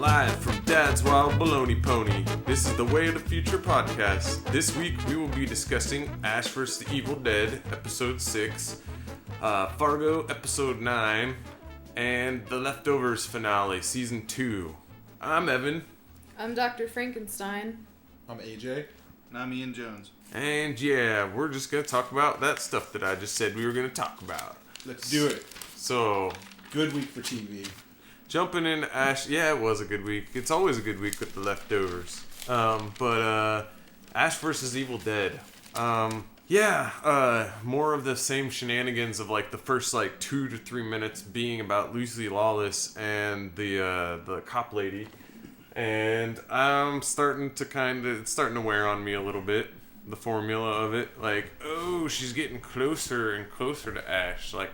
Live from Dad's Wild Baloney Pony. This is the Way of the Future podcast. This week we will be discussing Ash vs. the Evil Dead, episode 6, Fargo, episode 9, and The Leftovers finale, season 2. I'm Evan. I'm Dr. Frankenstein. I'm AJ. And I'm Ian Jones. And yeah, we're just going to talk about that stuff that I just said we were going to talk about. Let's do it. So, good week for TV. Jumping in Ash, yeah, it was a good week. It's always a good week with The Leftovers. But Ash vs. Evil Dead. More of the same shenanigans of like the first like 2 to 3 minutes being about Lucy Lawless and the cop lady. And I'm starting to it's starting to wear on me a little bit. The formula of it. Like, oh, she's getting closer and closer to Ash. Like,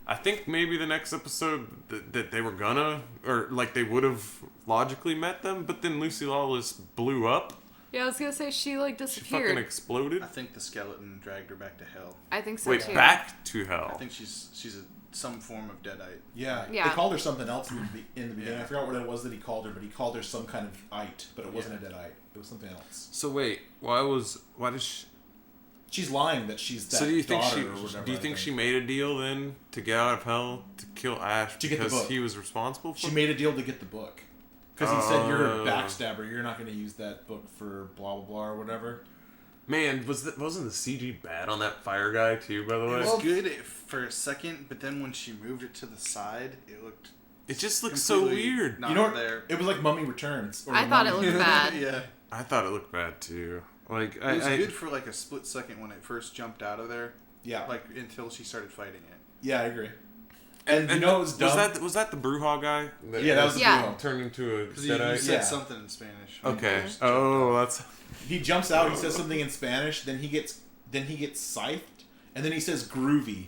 I think maybe the next episode that they were gonna, or like they would have logically met them, but then Lucy Lawless blew up. Yeah, I was gonna say she like disappeared. She fucking exploded. I think the skeleton dragged her back to hell. I think so Wait, too. back to hell. I think she's some form of deadite. Yeah. Yeah. They called her something else in the beginning. Yeah. I forgot what it was that he called her, but he called her some kind of ite, but it wasn't a deadite. It was something else. So wait, why does she? She's lying that she's that So do you think daughter or whatever. do you think she made a deal then to get out of hell to kill Ash To get the because book. he was responsible for She it? made a deal to get the book. Because he said, you're a Oh. backstabber, you're not going to use that book for blah, blah, blah, or whatever. Man, wasn't the CG bad on that fire guy too? By the It way, was good for a second, but then when she moved it to the side, it looked. it just looks so completely weird. Not You know what? there. It was like Mummy Returns. Or I thought it Mummy- looked bad. Yeah. I thought it looked bad too. Like It was I good for like a split second when it first jumped out of there. Yeah. Like until she started fighting it. Yeah, I agree. And you know what was dumb? Was that the Bruja guy? Yeah, that was the Yeah. Bruja. Turned into a Because you deadite? said Yeah. something in Spanish. Okay. Just Oh, jumped that's He jumps out, he says something in Spanish, then he gets scythed, and then he says groovy.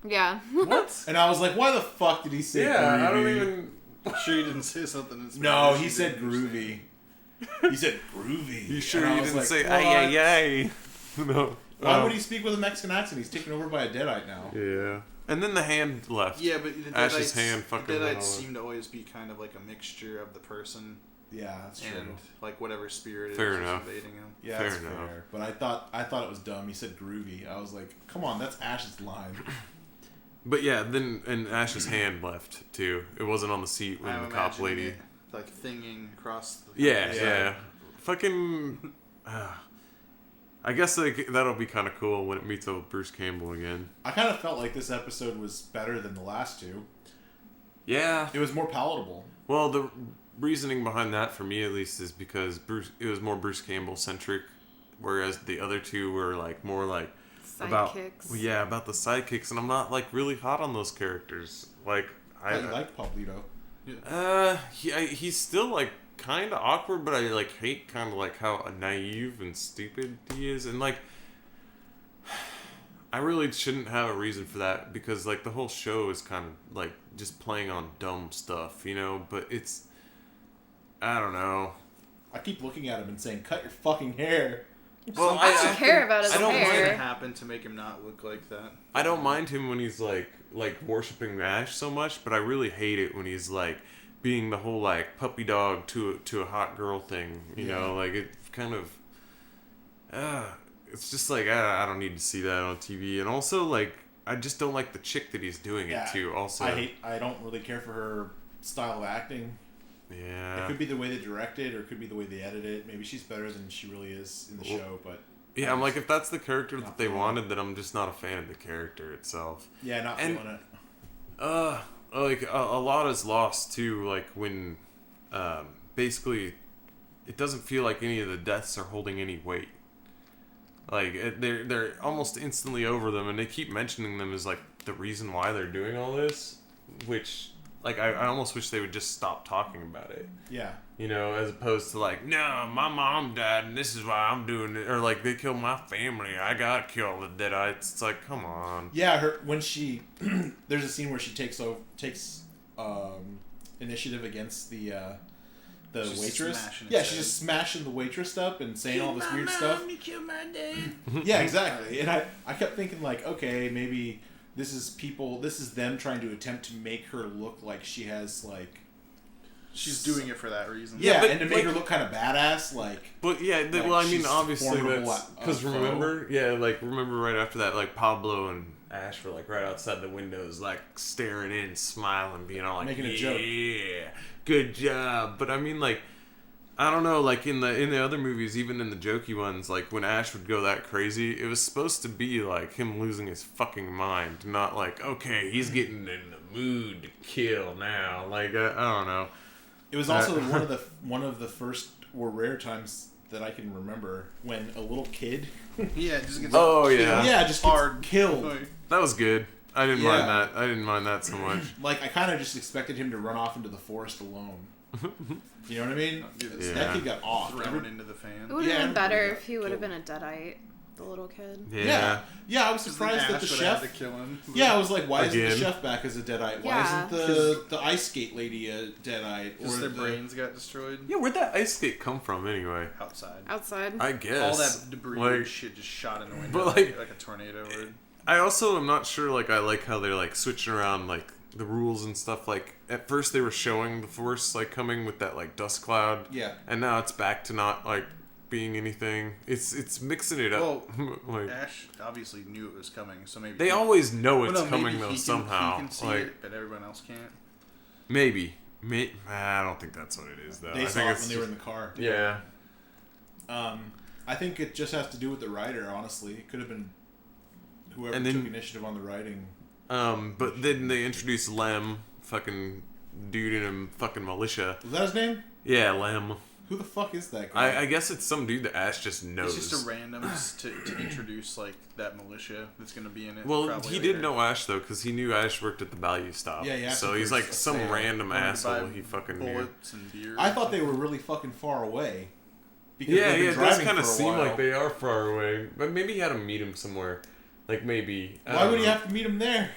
Yeah. what? And I was like, why the fuck did he say groovy? Yeah, I don't even. out. Sure, you didn't say something in Spanish. No, he You said didn't groovy. He said groovy. You sure And I you was didn't like, say what? ay ay ay? No. Why would he speak with a Mexican accent? He's taken over by a deadite now. Yeah. And then the hand left. Yeah, but the Ash's Deadites, hand fucking the went Deadites all seem to always be kind of like a mixture of the person Yeah, that's true. and like whatever spirit Fair is enough. invading him. Yeah, Fair that's enough. fair. But I thought it was dumb. He said groovy. I was like, come on, that's Ash's line. But yeah, then and Ash's hand left too. It wasn't on the seat when I'm the cop imagining lady. it, like thinging across the. Yeah, Yeah. yeah. Fucking. I guess like that'll be kind of cool when it meets up with Bruce Campbell again. I kind of felt like this episode was better than the last two. Yeah. It was more palatable. Well, the reasoning behind that, for me at least, is because it was more Bruce Campbell centric, whereas the other two were like more like about about the sidekicks, and I'm not like really hot on those characters. Like I like Pablito. he's still like kind of awkward, but I like hate kind of like how naive and stupid he is, and like I really shouldn't have a reason for that because like the whole show is kind of like just playing on dumb stuff, you know. But it's I don't know. I keep looking at him and saying, cut your fucking hair. Well, I don't care about his I don't What's mind gonna hair. happen to make him not look like that? I don't mind him when he's like worshiping Ash so much, but I really hate it when he's like being the whole like puppy dog to a hot girl thing. You know, like it kind of. It's just like I don't need to see that on TV, and also like I just don't like the chick that he's doing it to. Also, I don't really care for her style of acting. Yeah. It could be the way they direct it, or it could be the way they edit it. Maybe she's better than she really is in the show, but... Yeah, I'm like, if that's the character that they wanted, then I'm just not a fan of the character itself. Yeah, not And- feeling it. Like, a lot is lost, too, like, when, basically, it doesn't feel like any of the deaths are holding any weight. Like, they're almost instantly over them, and they keep mentioning them as, like, the reason why they're doing all this, which... Like, I almost wish they would just stop talking about it. Yeah. You know, as opposed to like, no, my mom died and this is why I'm doing it. Or like, they killed my family. I gotta kill the Deadites. It's like, come on. Yeah, when she... there's a scene where she takes initiative against the She's waitress. smashing Yeah, its she's head. just smashing the waitress up and saying all this weird stuff. You killed my dad. Yeah, exactly. And I kept thinking like, okay, maybe this is them trying to attempt to make her look like she has like She's doing it for that reason. Yeah, but, and to make like- her look kind of badass, like But yeah, Like, well, I mean, she's obviously formidable that's at- because foe. remember, remember right after that, like Pablo and Ash were like right outside the windows, like staring in, smiling, being all like, Making a joke. Yeah, good job. But I mean, like, I don't know, like in the other movies, even in the jokey ones, like when Ash would go that crazy, it was supposed to be like him losing his fucking mind, not like, okay, he's getting in the mood to kill now. Like I don't know. it was also one of the first or rare times that I can remember when a little kid, Yeah, it just gets Oh yeah, just hard gets killed. Like, that was good. I didn't Yeah. mind that. I didn't mind that so much. Like I kind of just expected him to run off into the forest alone. You know what I mean? Yeah. That kid got off. thrown into the fan. It would have Yeah, been better everybody if he would have got been a deadite, the little kid. Yeah. Yeah, I was Because surprised then that the Ash would have chef. to kill him. Yeah, I was like, why isn't the Again. chef back as a deadite? Why Yeah. isn't the ice skate lady a deadite? Because Or their the- brains got destroyed Yeah, where'd that ice skate come from anyway? outside. Outside. I guess. All that debris Like, and shit just shot in the window but, like, like- a tornado would. I also am not sure, like, I like how they're, like, switching around, like, the rules and stuff. Like, at first they were showing the Force, like, coming with that, like, dust cloud. Yeah. And now it's back to not, like, being anything. It's mixing it up. like, Ash obviously knew it was coming, so maybe they always know Well, it's no, maybe coming, he though, can- somehow. He can see like, it, but everyone else can't. maybe. I don't think that's what it is, though. They I saw think it it's when they were in the car. Yeah. I think it just has to do with the writer. Honestly, it could have been whoever And then- took initiative on the writing. But then they introduced Lem, fucking dude in a fucking militia. Was that his name? Yeah, Lem. Who the fuck is that guy? I guess it's some dude that Ash just knows. It's just a random to introduce like that militia that's gonna be in it. Well, probably he later. did know Ash though, because he knew Ash worked at the value stop. Yeah, he asked so him he's for like a some sale. random Wanted to asshole buy he fucking knew. bullets and beer. I thought they were really fucking far away. Because Yeah, they've been yeah, it does driving kind of for a seem while. like they are far away. But maybe he had to meet him somewhere. Like maybe. I Why don't would he know. have to meet him there?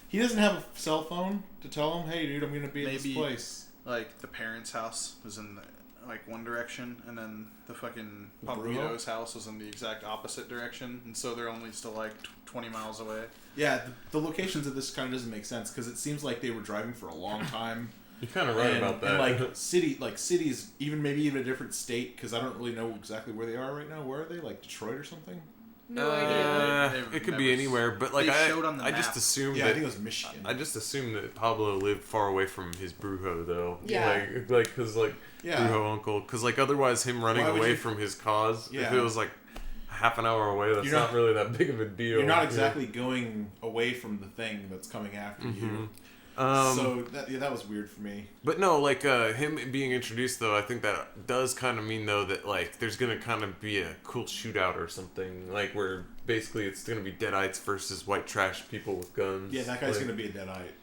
He doesn't have a cell phone to tell him, "Hey, dude, I'm gonna be at this Maybe- place." like the parents' house was in like one direction, and then the fucking Brujo? Pablito's house was in the exact opposite direction, and so they're only still like 20 miles away. Yeah, the locations of this kind of doesn't make sense because it seems like they were driving for a long time. You're kind of right and, about that. And cities, maybe even a different state because I don't really know exactly where they are right now. Where are they? Like Detroit or something? No idea. They've It could never be anywhere, but like they showed on the I just map. assumed Yeah, I that think it was Michigan. I just assumed that Pablo lived far away from his Brujo though. Yeah. Like because like Yeah. Brujo uncle, because like otherwise him running Why would away you- from his cause, if Yeah. it was like half an hour away, that's You're not not- really that big of a deal. You're not exactly going away from the thing that's coming after you. So that was weird for me. But no, like him being introduced though, I think that does kind of mean though that like there's gonna kind of be a cool shootout or something, like where basically it's gonna be deadites versus white trash people with guns. Yeah, that guy's like, gonna be a deadite.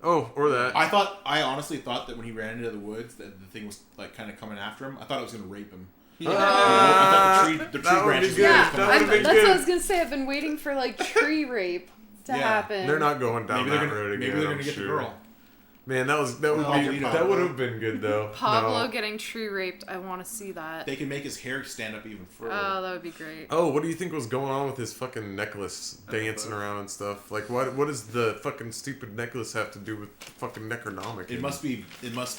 Oh, or that. I honestly thought that when he ran into the woods, that the thing was like kind of coming after him. I thought it was gonna rape him. Yeah. I thought the tree that would be branches good. were Yeah, coming That after would've him. been that's what I good. was gonna say. I've been waiting for like tree rape to Yeah. happen. They're not going down Maybe that they're gonna, road again. maybe they're I'm gonna get sure. the girl. Man, that would Pablito. that would have been good though. Pablo No. getting tree raped. I want to see that. They can make his hair stand up even further. Oh, that would be great. Oh, what do you think was going on with his fucking necklace dancing around and stuff? Like, what does the fucking stupid necklace have to do with the fucking Necronomic? It must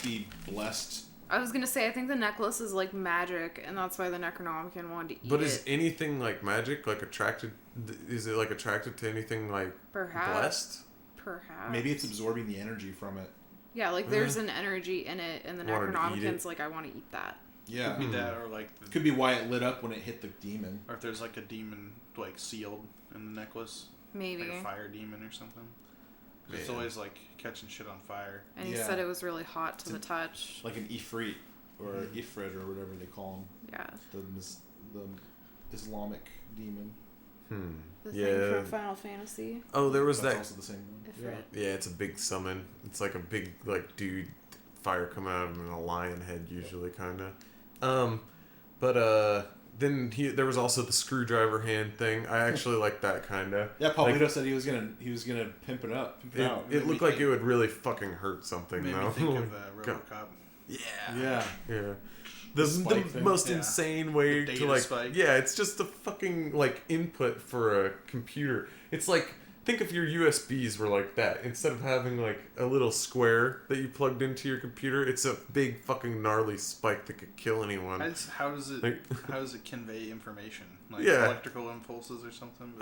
be blessed. I was gonna say I think the necklace is like magic, and that's why the Necronomicon wanted to eat But it. is anything like magic like attracted? Is it like attracted to anything like Perhaps. blessed? Perhaps. Maybe it's absorbing the energy from it. Yeah, like there's an energy in it, and the Wanted to eat Necronomicon's it. like, I want to eat that. Yeah. Could be that, or like, Could be why it lit up when it hit the demon. or if there's like a demon like sealed in the necklace, Maybe. like a fire demon or something. 'Cause It's Man. always like catching shit on fire. And he Yeah. said it was really hot to the touch. Like an Ifrit or Ifrit or whatever they call Yeah. him. The Islamic demon. The Yeah. thing from Final Fantasy. Oh, there was That's that. also the same one. Ifrit. Yeah, it's a big summon. It's like a big like dude, fire coming out of him and a lion head usually, kind of. But then there was also the screwdriver hand thing. I actually like that kind of. Yeah, Pablito said he was gonna pimp it up. Pimp it out. It looked like it would really fucking hurt something Made though. me think of Go- RoboCop. Yeah. Yeah. Yeah. The Spike thing. most Yeah. insane way The to data like spike. yeah, it's just a fucking like input for a computer. It's like think if your USBs were like that. Instead of having like a little square that you plugged into your computer, it's a big fucking gnarly spike that could kill anyone. How does it Like- how does it convey information? Like Yeah. electrical impulses or something?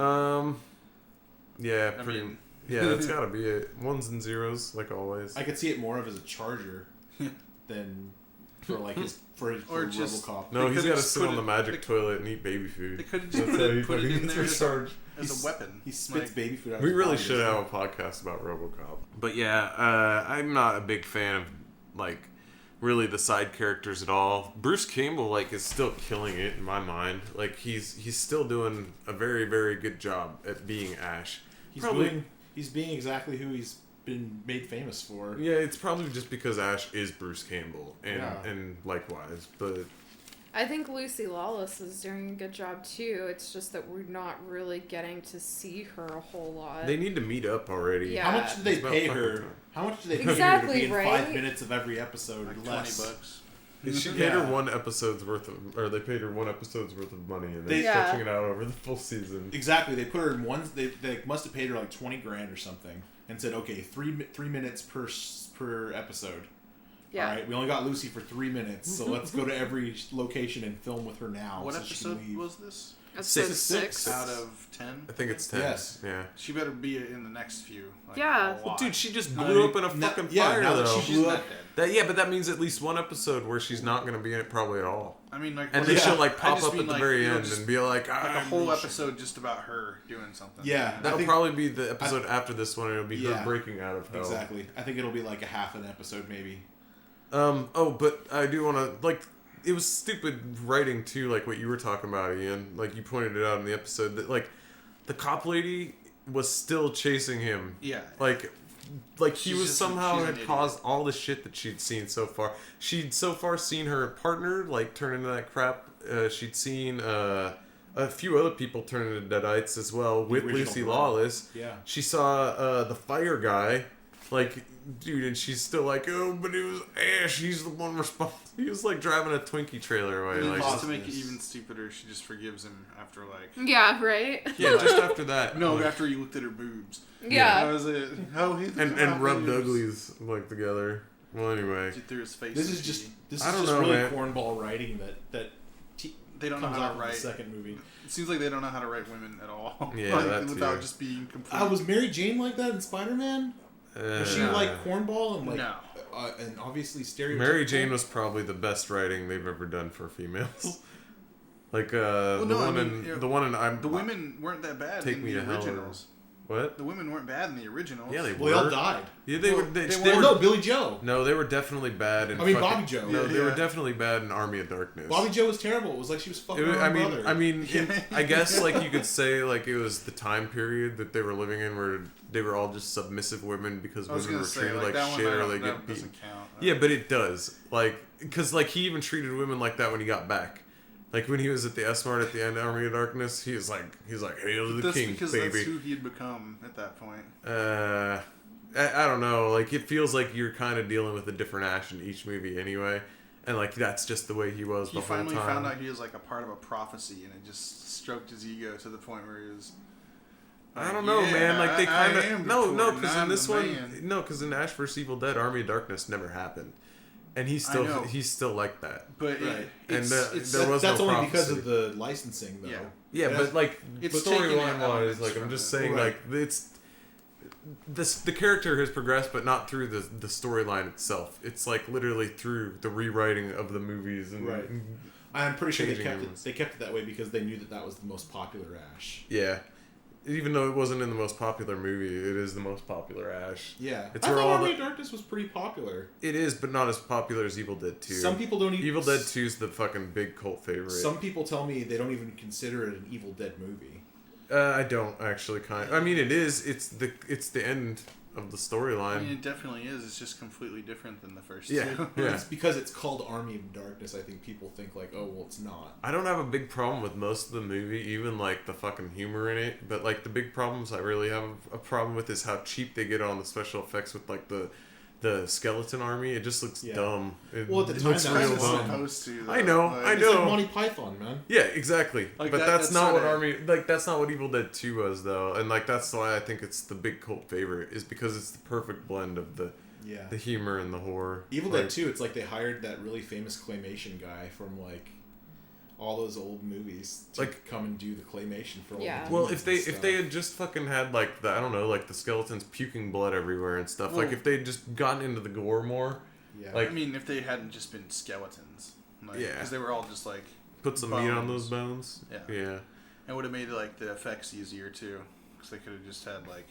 Yeah, I pretty. mean- Yeah, that's gotta be it. Ones and zeros, like always. I could see it more of as a charger than for like his for Or just- RoboCop. No, They he's could've got to just sit put on the it- magic they- toilet and eat baby food. They could have just That's how he put it in fucking there gets as a, recharged. as a weapon. He spits Like, baby food out. We his really body, should doesn't have a podcast about RoboCop. But yeah, I'm not a big fan of like really the side characters at all. Bruce Campbell like is still killing it in my mind. Like he's still doing a very very good job at being Ash. He's being exactly who he's been made famous for. Yeah, it's probably just because Ash is Bruce Campbell and Yeah. and likewise, but I think Lucy Lawless is doing a good job too. It's just that we're not really getting to see her a whole lot. they need to meet up already. Yeah. How much did they It's about pay fucking her? time. How much did they pay her to Exactly, be in right? 5 minutes of every episode? like Less. $20. She paid her Yeah. one episode's worth of, or they paid her one episode's worth of money, and They- they're Yeah. stretching it out over the full season. Exactly. They put her in one. They must have paid her like 20 grand or something, and said, okay, three minutes per episode. Yeah. All right, we only got Lucy for 3 minutes, so let's go to every location and film with her now. What so she can episode leave. was this? Episode Six. 6. Out of 10? I think it's 10. Yes. Yeah. She better be in the next few. Like, Yeah. a lot. Dude, she just No, blew up in a no- fucking yeah, fire now that though. she She's blew not up- dead. Yeah, but that means at least one episode where she's not going to be in it probably at all. I mean, like, And what then if- she'll like I pop just up mean, at the like, very you know, end just and be like, like a "I'm whole Lucy." episode just about her doing something. Yeah. That'll think- probably be the episode after this one. It'll be her Yeah. breaking out of hell. Exactly. I think it'll be like a half an episode, maybe. Oh, but I do want to like. It was stupid writing too, like what you were talking about, Ian. Like you pointed it out in the episode that like the cop lady was still chasing him. Yeah. Like he She's was just- somehow she's an had idiot. caused all the shit that she'd seen so far. She'd so far seen her partner like turn into that crap. She'd seen a few other people turn into deadites as well with original Lucy brother. Lawless. Yeah. She saw the fire guy, like, dude, and she's still like, oh, but it was Ash. He's the one responsible. He was like driving a Twinkie trailer away. And Like, just to make it Positiveness. even stupider, she just forgives him after, like... Yeah, right? yeah, just after that. No, like, after he looked at her boobs. Yeah. That was it. Oh, he and rubbed uglies like together. Well, anyway. She threw his face. This in is the just tea. this I is don't just know, really man. cornball writing that They don't know comes how out to in the write. second movie. It seems like they don't know how to write women at all. Yeah, like, that too. without just being complete. Was Mary Jane like that in Spider-Man? Was she No. like cornball and like No. and obviously stereotypical? Mary Jane was probably the best writing they've ever done for females. Like no, the I one mean, in you know, the one in I'm The women weren't that bad Take in Me the to Hell or- originals. what? The women weren't bad in the originals. Yeah, they Well, they all were. died. Yeah, they Well, were. They, they they Well, were no, Billy Joe. No, they were definitely bad in. I mean, fucking- Bobby Joe. No, they were Yeah. definitely bad in Army of Darkness. Bobby Joe was terrible. It was like she was fucking It was- her own brother. I mean, I guess like you could say like it was the time period that they were living in where they were all just submissive women because I was women gonna were say treated like that one. shit I or don't- they that get beaten. doesn't count. Yeah, but it does. Like, because like he even treated women like that when he got back. Like when he was at the S-Mart at the end of Army of Darkness, he's like, hail to the That's king, because baby. that's who he had become at that point. I don't know. Like it feels like you're kind of dealing with a different Ash in each movie anyway, and like that's just the way he was He the whole finally time. found out he was like a part of a prophecy, and it just stroked his ego to the point where he was. I don't know, yeah, man. Like they I kind am of no, Victorian, because in I'm this the one, man. no, because in Ash vs Evil Dead, Army of Darkness never happened, and he's I know. still like that. But Right. And it's there was that's no only because prophecy. of the licensing, though. Yeah. Yeah, Yeah. but like It's taking storyline wise, elements like I'm from just it. saying, Right. like it's the character has progressed, but not through the storyline itself. It's like literally through the rewriting of the movies and Right. I'm pretty sure they Changing kept it. they kept it that way because they knew that was the most popular Ash. yeah. Even though it wasn't in the most popular movie, it is the most popular Ash. Yeah, It's I where thought all Army the- of Darkness was pretty popular. It is, but not as popular as Evil Dead 2. Some people don't even. Evil Dead 2 is the fucking big cult favorite. Some people tell me they don't even consider it an Evil Dead movie. I don't actually I mean, it is. It's the end of the I storyline. mean, it definitely is. It's just completely different than the first Yeah. two. Yeah. It's because it's called Army of Darkness. I think people think like, oh well, it's not. I don't have a big problem with most of the movie, even like the fucking humor in it. But like the big problems I really have a problem with is how cheap they get on the special effects with like the the skeleton army. It just looks dumb. Well, at the it time, looks that real was dumb. supposed to. Though. I know, Like, I It's know. like Monty Python, man. Yeah, exactly. Like but that- that's that's not not what a- Army like. That's not what Evil Dead 2 was, though, and like that's why I think it's the big cult favorite is because it's the perfect blend of the humor and the horror. Evil like, Dead 2, it's like they hired that really famous claymation guy from like all those old movies to Like- come and do the claymation for all Yeah. the Well, demons if they and stuff. had just fucking had like the I don't know like the skeletons puking blood everywhere and stuff. Like Well- if they'd just gotten into the gore more, yeah. I mean, if they hadn't just been skeletons, like, Yeah. because they were all just like, put some meat on Bones. those bones. Yeah. Yeah. it would have made like the effects easier too, because they could have just had like.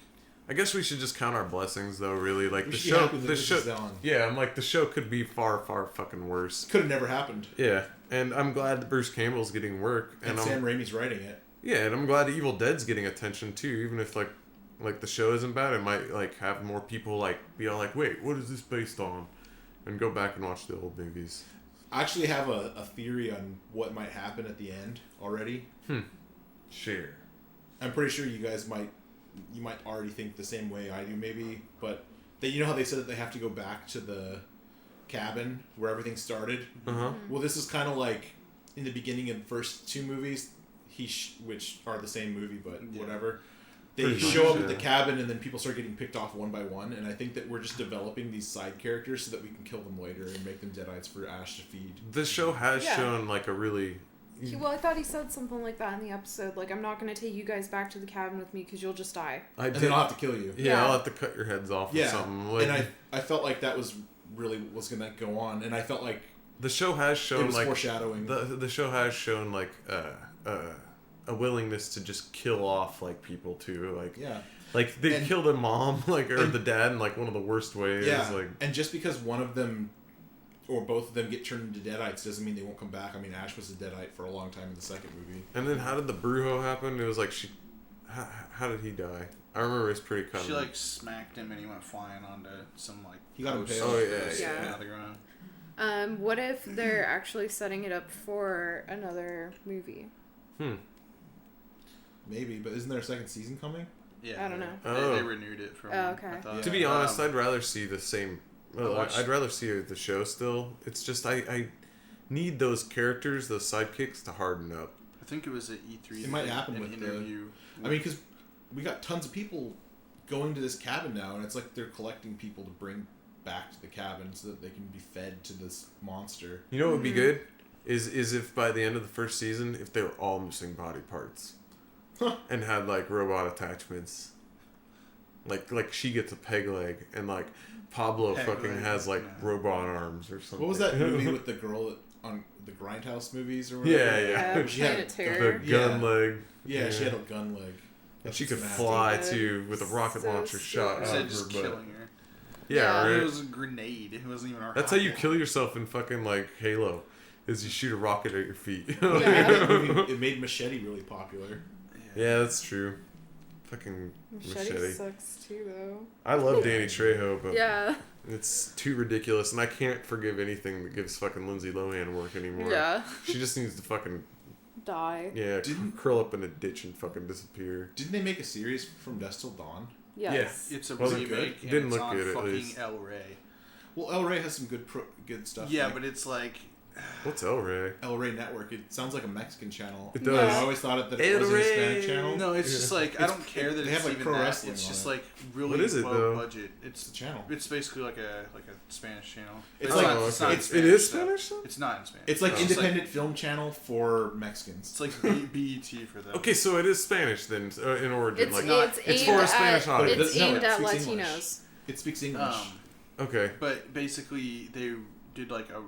I guess we should just count our blessings though. Really, like We the should be show. happy that The this show. is on. Yeah, I'm like the show could be far, far fucking worse. Could have never happened. Yeah, and I'm glad that Bruce Campbell's getting work, And I'm, Sam Raimi's writing it. yeah, and I'm glad Evil Dead's getting attention too. Even if like the show isn't bad, it might like have more people like be all like, wait, what is this based on, and go back and watch the old movies. I actually have a theory on what might happen at the end already. Share. I'm pretty sure you guys might already think the same way I do, maybe. But you know how they said that they have to go back to the cabin where everything started. Uh huh. Well, this is kind of like in the beginning of the first two movies, which are the same movie, but Yeah. whatever. They Pretty show much, up at the yeah. cabin, and then people start getting picked off one by one. And I think that we're just developing these side characters so that we can kill them later and make them Deadites for Ash to feed. The show has Yeah. shown like a really. Well, I thought he said something like that in the episode. Like, I'm not going to take you guys back to the cabin with me because you'll just die. I And did. then I'll have to kill you. Yeah, Yeah. I'll have to cut your heads off or Yeah, something. Like, and I felt like that was really was going to go on, and I felt like the show has it shown was like foreshadowing. the show has shown like a willingness to just kill off like people too. Like yeah. like they And- kill the mom like or and- the dad in like one of the worst ways. Yeah, Like and just because one of them or both of them get turned into Deadites doesn't mean they won't come back. I mean, Ash was a Deadite for a long time in the second movie. and then how did the Brujo happen? It was like how did he die? I remember it's pretty kind She of like smacked him and he went flying onto some like. He got post impaled. Oh, that was yeah, sticking yeah. out of the ground. What if they're actually setting it up for another movie? Maybe, but isn't there a second season coming? Yeah, I don't know. They renewed it from. Oh, okay. I thought. To be honest, Um, I'd rather see the same. Well, watched- I'd rather see the show still. It's just I need those characters, those sidekicks, to harden up. I think it was at E3. It might they happen did with an the- interview. I mean, because we got tons of people going to this cabin now, and it's like they're collecting people to bring back to the cabin so that they can be fed to this monster. You know what would be good is if by the end of the first season, if they were all missing body parts, and had like robot attachments. Like she gets a peg leg, and like Pablo Peg fucking leg, has like yeah. robot arms or something. What was that movie with the girl on the Grindhouse movies or whatever? Yeah. She had Planet the Terror. gun leg? Yeah, she had a gun leg. And That's she could what's gonna fly happen. too with a rocket So launcher shot stupid. out Instead of of just her butt. killing her. Yeah, Yeah. It right. was a grenade. It wasn't even our. That's how you kill yourself in fucking like Halo, is you shoot a rocket at your feet. happen. Yeah. That movie, it made Machete really popular. Yeah, that's true. Fucking Machete Machete. sucks too, though. I love Danny Trejo, but Yeah. it's too ridiculous, and I can't forgive anything that gives fucking Lindsay Lohan work anymore. Yeah. She just needs to fucking Die. curl up in a ditch and fucking disappear. Didn't they make a series from Dusk Till Dawn? Yes. It's a Was it good? remake. And Didn't it's look on good, at fucking least. El Rey. Well, El Rey has some good stuff. Yeah, like but it's like What's El Rey? El Rey Network. It sounds like a Mexican channel. It does. I Yeah. always thought that El it was a Rey. Hispanic channel. no, it's Yeah. just like I don't care that they it's have, like, even pro that. wrestling It's on just it. like really What is it, low though? budget. It's a channel. It's basically like a Spanish channel. It's But like- Oh, it's okay. not in It is though. Spanish though? It's not in Spanish. It's like Oh. independent film channel for Mexicans. It's like BET for them. Okay, so it is Spanish then in origin. It's, like it's, it's aimed for a Spanish at, audience. It's No, aimed it at speaks Latinos. English. It speaks English. Okay. But basically, they did like a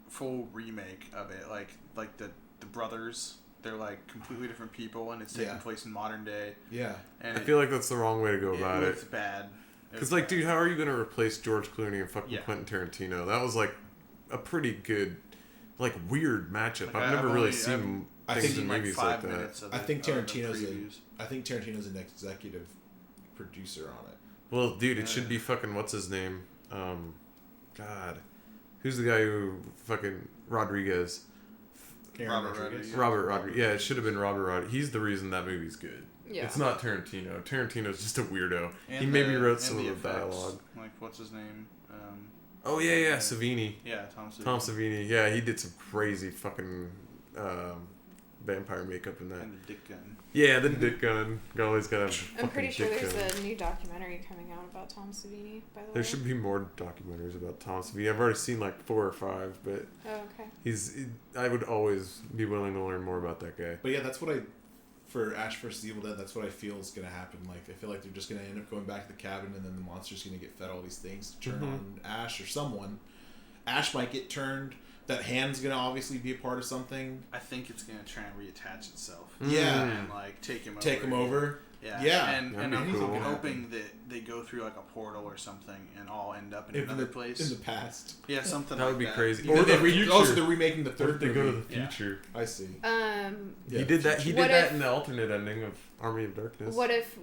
full remake of it. Like the brothers, they're like completely different people, and it's taking Yeah. place in modern day. Yeah. And I feel like that's the wrong way to go about it. looked bad. It Because, was like, bad. dude, how are you going to replace George Clooney and fucking Yeah. Quentin Tarantino? That was, like, a pretty good, like, weird matchup. Like, I've never I've really only- seen I things think in seen like movies 5 like that. minutes of I it, think other than Tarantino's previews. an executive producer on it. Well, dude, it Yeah. should be fucking, what's his name? God. Who's the guy who fucking, Rodriguez. Aaron Robert Rodriguez. Rodriguez. Robert Rodriguez. Yeah, it should have been Robert Rodriguez. He's the reason that movie's good. Yeah. It's not Tarantino. Tarantino's just a weirdo. And He maybe wrote and some the of the effects. dialogue. Like, what's his name? Oh yeah, Savini. Yeah, Tom Savini. Tom Savini. Yeah, he did some crazy fucking vampire makeup in that. And the dick gun. Yeah, the dick gun. Always got a I'm fucking pretty sure dick there's gun. a new documentary coming out about Tom Savini, by the way. There should be more documentaries about Tom Savini. I've already seen like 4 or 5, but Oh, okay. I would always be willing to learn more about that guy. But yeah, that's what for Ash vs. Evil Dead, that's what I feel is going to happen. Like, I feel like they're just going to end up going back to the cabin, and then the monster's going to get fed all these things to turn on Ash or someone. Ash might get turned. That hand's going to obviously be a part of something. I think it's gonna try and reattach itself. Yeah. And like take him over. Yeah. Yeah. And That'd I'm be cool. hoping that they go through like a portal or something and all end up in another place. In the past. Yeah, something That like would be that. crazy. Or Or the they're future. remaking the What third if they go to movie. the future? I see. He Yeah. did that. He What did that if- in the alternate ending of Army of Darkness. What if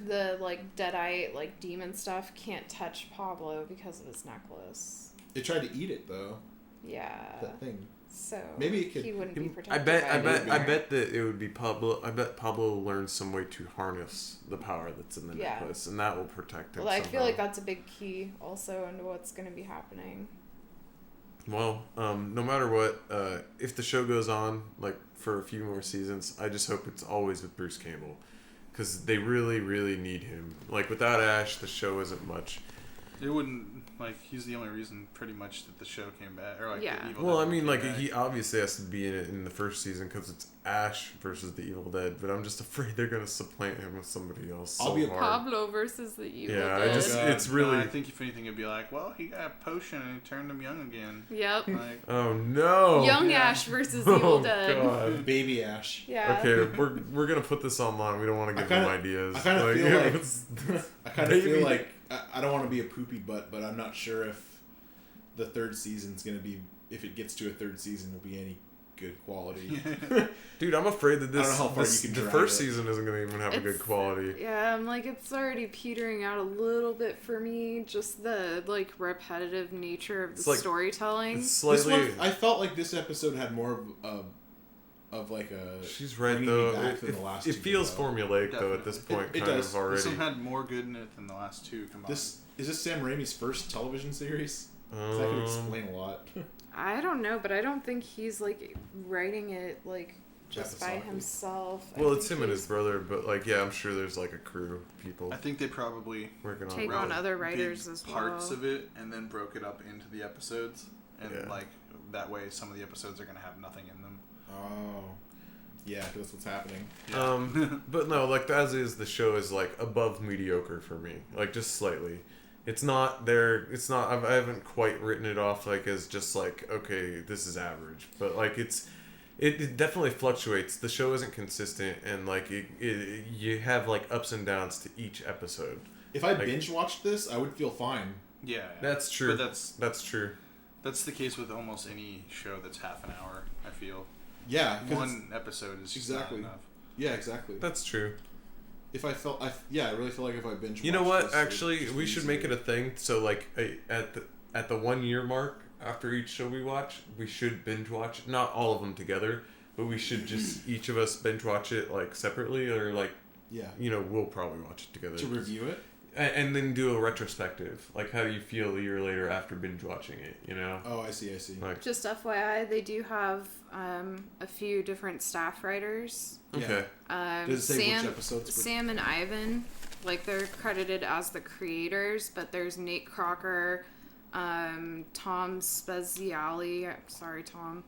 the like Deadite like demon stuff can't touch Pablo because of his necklace? It tried to eat it, though. Yeah. That thing. So Maybe it could- he wouldn't be I protected. bet. by I it bet. I anymore. bet that it would be Pablo. I bet Pablo will learn some way to harness the power that's in the Yeah. necklace, and that will protect him. Well, I feel somehow. like that's a big key also into what's going to be happening. Well, no matter what, if the show goes on like for a few more seasons, I just hope it's always with Bruce Campbell, because they really, really need him. Like without Ash, the show isn't much. It wouldn't like he's the only reason pretty much that the show came back or like Yeah. the Evil Well, I Dead mean, came like back. he obviously has to be in it in the first season because it's Ash versus the Evil Dead. But I'm just afraid they're gonna supplant him with somebody else. I'll so be a hard. Pablo versus the evil Yeah, dead. I just God. it's really. I think if anything, it'd be like, well, he got a potion and he turned him young again. Yep. Like, Oh no! Young Yeah. Ash versus Evil Oh Dead. god. Baby Ash. Yeah. Okay, we're gonna put this online. We don't want to give them ideas. I kinda feel like- it's- I kind of Baby. feel like I don't want to be a poopy butt, but I'm not sure if the third season's gonna be, if it gets to a third season, will be any good quality. Dude, I'm afraid that I don't this, know how far this you can the drag first it. season isn't gonna even have a good It's- quality. Yeah, I'm like, it's already petering out a little bit for me. Just the like repetitive nature of the It's like- storytelling. It's This slightly. one, I felt like this episode had more of like a. She's right bringing though. me back It, than the last it two feels did, though. formulaic though at this Definitely. point, It kind does. of already. this one had more good in it than the last two combined. Is this Sam Raimi's first television series? 'Cause that could explain a lot. I don't know, but I don't think he's like writing it like just by Episodically. himself. I Well, it's think him and his he's brother, but like, yeah, I'm sure there's like a crew of people I think they probably working on Take it. on wrote other writers big as parts well. of it and then broke it up into the episodes, and Yeah. like that way, some of the episodes are gonna have nothing in them. Oh, yeah, that's what's happening. But no, like as is, the show is like above mediocre for me, like just slightly. It's not there. It's not. I haven't quite written it off like as just like okay, this is average, but like it definitely fluctuates. The show isn't consistent, and like you have like ups and downs to each episode. If I Like- binge watched this, I would feel fine. Yeah, That's true. But That's true. that's the case with almost any show that's half an hour. I feel Yeah, 'cause it's- one episode is just Exactly. not enough. Yeah, exactly. That's true. If I felt, I really feel like if I binge. You know watched what? this, it would Actually, just we be should make it easier. a thing. So, like, at the 1 year mark after each show we watch, we should binge watch. Not all of them together, but we should just each of us binge watch it like separately, or like Yeah. we'll probably watch it together To review it. and then do a retrospective. Like, how do you feel a year later after binge watching it? You know, Oh, I see. I see. like Just FYI, they do have a few different staff writers. Yeah. okay, Does it say Sam, which episodes? Sam and Ivan, like they're credited as the creators, but there's Nate Crocker, Tom Speziali. Sorry, Tom.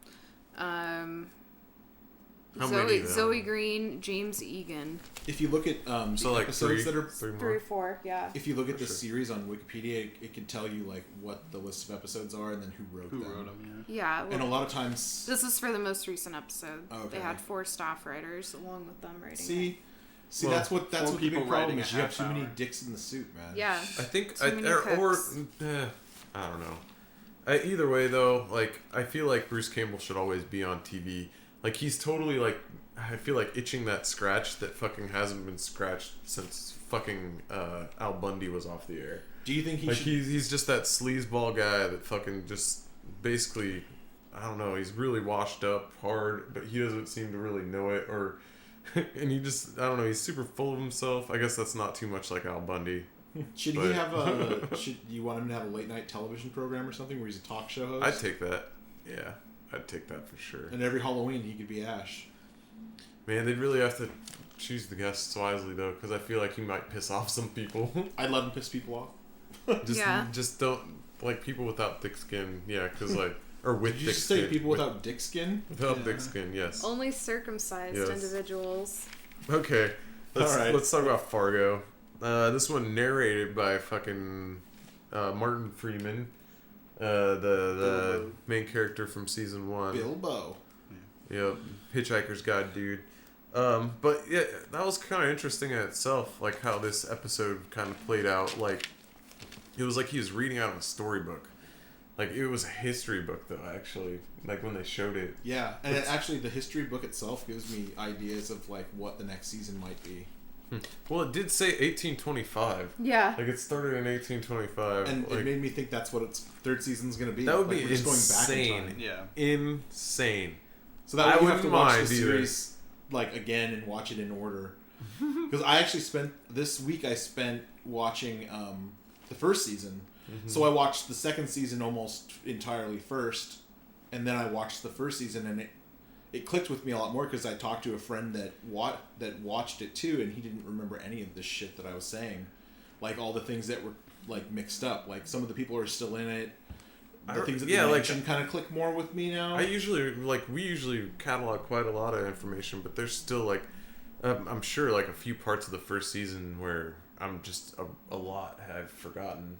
How many, though? Zoe Green, James Egan. If you look at the so like episodes three, that are, three 3 more. or 4, yeah. if you look at For the sure. series on Wikipedia, it can tell you like what the list of episodes are and then who wrote Who them. wrote them? Yeah, And a well, lot of times, this is for the most recent episode. Okay. They had 4 staff writers along with them writing it. see, Well, that's what the four people big problem writing a is. You have half too many hour. dicks in the suit, man. Yeah. I think Too many I cooks. don't know. Either way though, like I feel like Bruce Campbell should always be on TV. Like he's totally like I feel like itching that scratch that fucking hasn't been scratched since fucking Al Bundy was off the air. Do you think he Like should? he's just that sleazeball guy that fucking just basically I don't know, he's really washed up hard, but he doesn't seem to really know it, or and he just, I don't know, he's super full of himself. I guess that's not too much like Al Bundy. Should But- he have a? Should you want him to have a late night television program or something where he's a talk show host? I'd take that. Yeah, I'd take that for sure. And every Halloween he could be Ash. Man, they'd really have to choose the guests wisely though, because I feel like he might piss off some people. I'd let him piss people off. Just don't like people without thick skin. Yeah, because like or with Did you thick just say skin. people without dick skin? without Yeah. thick skin. Yes. Only circumcised Yes. individuals. Okay. All right. Let's talk about Fargo. This one narrated by fucking Martin Freeman, the Bilbo. main character from season 1. Bilbo. Yep, Hitchhiker's Guide dude. But yeah, that was kind of interesting in itself, like how this episode kind of played out. Like, it was like he was reading out of a storybook. Like, it was a history book, though, actually. Like, when they showed it. Yeah, and actually the history book itself gives me ideas of like what the next season might be. Well, it did say 1825. Yeah. Like, it started in 1825. And like, it made me think that's what its third season's gonna be. That would Like, be we're just going insane. back in time. Yeah. insane. So that I way you have to wouldn't watch the mind either. series like again and watch it in order. Because I actually spent this week watching the first season. Mm-hmm. So I watched the second season almost entirely first, and then I watched the first season, and it clicked with me a lot more because I talked to a friend that watched it too, and he didn't remember any of this shit that I was saying, like all the things that were like mixed up. Like some of the people are still in it. The things that they mentioned kind of click more with me now. we usually catalog quite a lot of information, but there's still like, I'm sure like a few parts of the first season where I'm just a lot I've forgotten.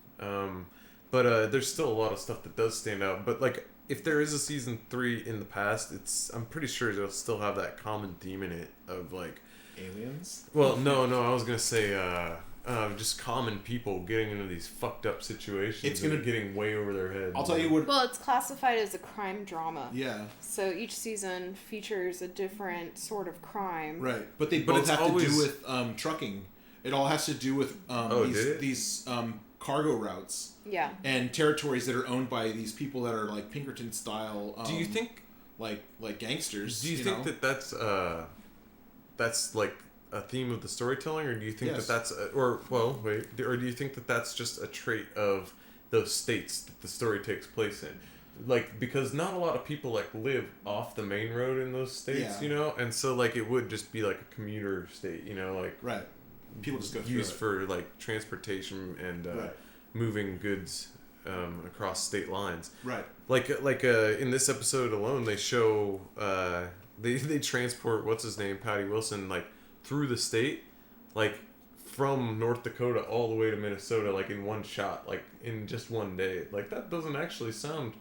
But there's still a lot of stuff that does stand out. But like, if there is a season 3 in the past, I'm pretty sure it'll still have that common theme in it of like, Aliens. well, no, I was gonna say, just common people getting into these fucked up situations. It's gonna- and getting way over their head. I'll tell you what. Well, it's classified as a crime drama. Yeah, So each season features a different sort of crime. right. But they But both it's have to always- do with trucking. It all has to do with did it? these cargo routes Yeah. and territories that are owned by these people that are like Pinkerton style. Do you think? like gangsters? Do you think know? that's like a theme of the storytelling, or do you think Yes. that that's or do you think that that's just a trait of those states that the story takes place in? Like, because not a lot of people like live off the main road in those states, Yeah. you know, and so like it would just be like a commuter state, you know, like Right. People just go through used it. for like transportation and Right. moving goods across state lines. Right. Like in this episode alone, they show they transport what's his name, Patty Wilson, like through the state, like from North Dakota all the way to Minnesota, like in one shot, like in just one day. Like that doesn't actually sound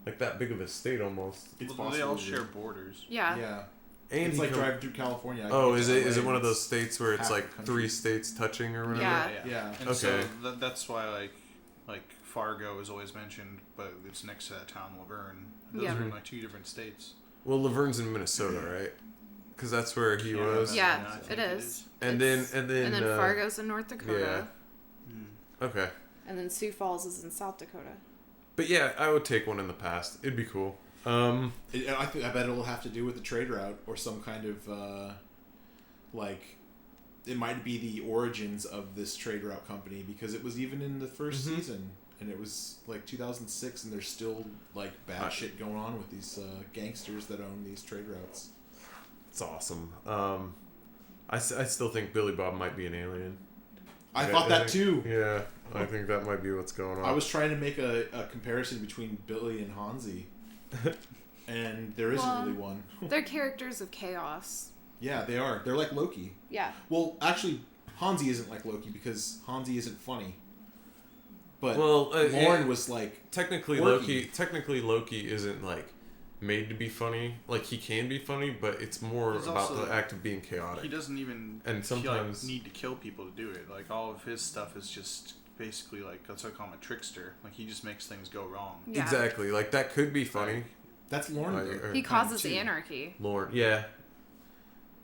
like that big of a state almost. It's Well, they all possible, share dude. borders. Yeah. Yeah. And It's you like come- driving through California. I Oh, go is to it LA, one of and those states where it's half like the country. 3 states touching or whatever? Yeah. Yeah. And Okay. so that's why like Fargo is always mentioned, but it's next to that town, Laverne. Those Yeah. are in like 2 different states. Well, Laverne's in Minnesota, right? Because that's where he Yeah, was. Yeah, I think it is. And It's- then and then Fargo's in North Dakota. Okay. And then Sioux Falls is in South Dakota. But yeah, I would take one in the past. It'd be cool. I bet it'll have to do with the trade route or some kind of like it might be the origins of this trade route company because it was even in the first Mhm. season and it was like 2006 and there's still like bad shit going on with these gangsters that own these trade routes. It's awesome. I still think Billy Bob might be an alien. I thought that too. Yeah, I think that might be what's going on. I was trying to make a comparison between Billy and Hansi, and there isn't Well- really one. They're characters of chaos. Yeah, they are. They're like Loki. Yeah. Well, actually, Hansi isn't like Loki because Hansi isn't funny. But Well, Lauren was like, technically quirky. Loki isn't like made to be funny. Like he can be funny, but it's more He's about also- the act of being chaotic. He doesn't even And sometimes- need to kill people to do it. Like all of his stuff is just basically like that's why I call him a trickster. Like he just makes things go wrong. Yeah. Exactly. Like that could be funny. that's Lauren. Like, though. or- He causes too. anarchy. Lauren, yeah.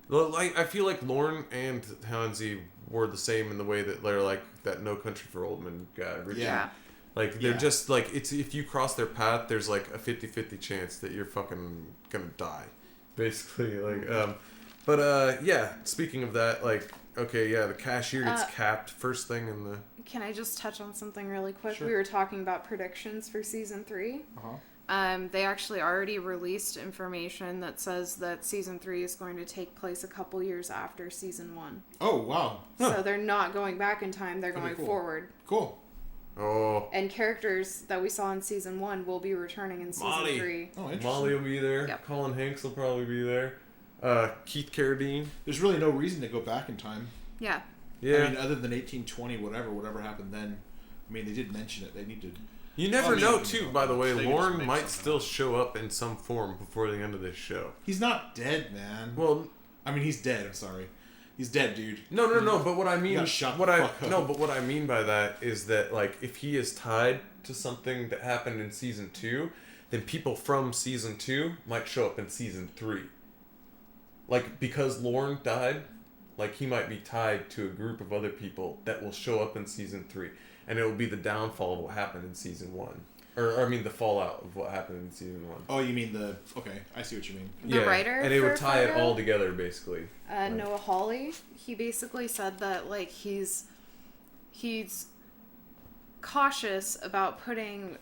Well, like I feel like Lauren and Hansi were the same in the way that they're like that No Country for Old Men guy. Richie. Yeah. Like they're Yeah. just like it's if you cross their path, there's like a 50-50 chance that you're fucking gonna die, basically. Like But yeah, speaking of that, like, okay, yeah, the cashier gets Uh, capped first thing in the. Can I just touch on something really quick? Sure. We were talking about predictions for season 3. They actually already released information that says that season 3 is going to take place a couple years after season 1. Oh wow. So they're not going back in time, they're That'd be going cool. forward. Cool. Oh, And characters that we saw in season 1 will be returning in season Molly. 3. Oh, interesting. Molly will be there. Yep. Colin Hanks will probably be there. Keith Carradine. There's really no reason to go back in time. Yeah. Yeah. I mean, other than 1820, whatever happened then. I mean, they did mention it. They need to. You never I mean, know, too, by the way. they can just Lauren make might something still up. show up in some form before the end of this show. He's not dead, man. Well, I mean, he's dead. I'm sorry. He's dead, dude. no, but what I mean, got shot what the I fuck up. no, but what I mean by that is that like if he is tied to something that happened in season 2, then people from season 2 might show up in season 3. Like because Lauren died, like he might be tied to a group of other people that will show up in season 3, and it will be the downfall of what happened in season 1, or I mean the fallout of what happened in season 1. Oh, you mean the? Okay, I see what you mean. The writer and it would for tie it Fargo? all together basically. Noah Hawley, he basically said that like he's cautious about putting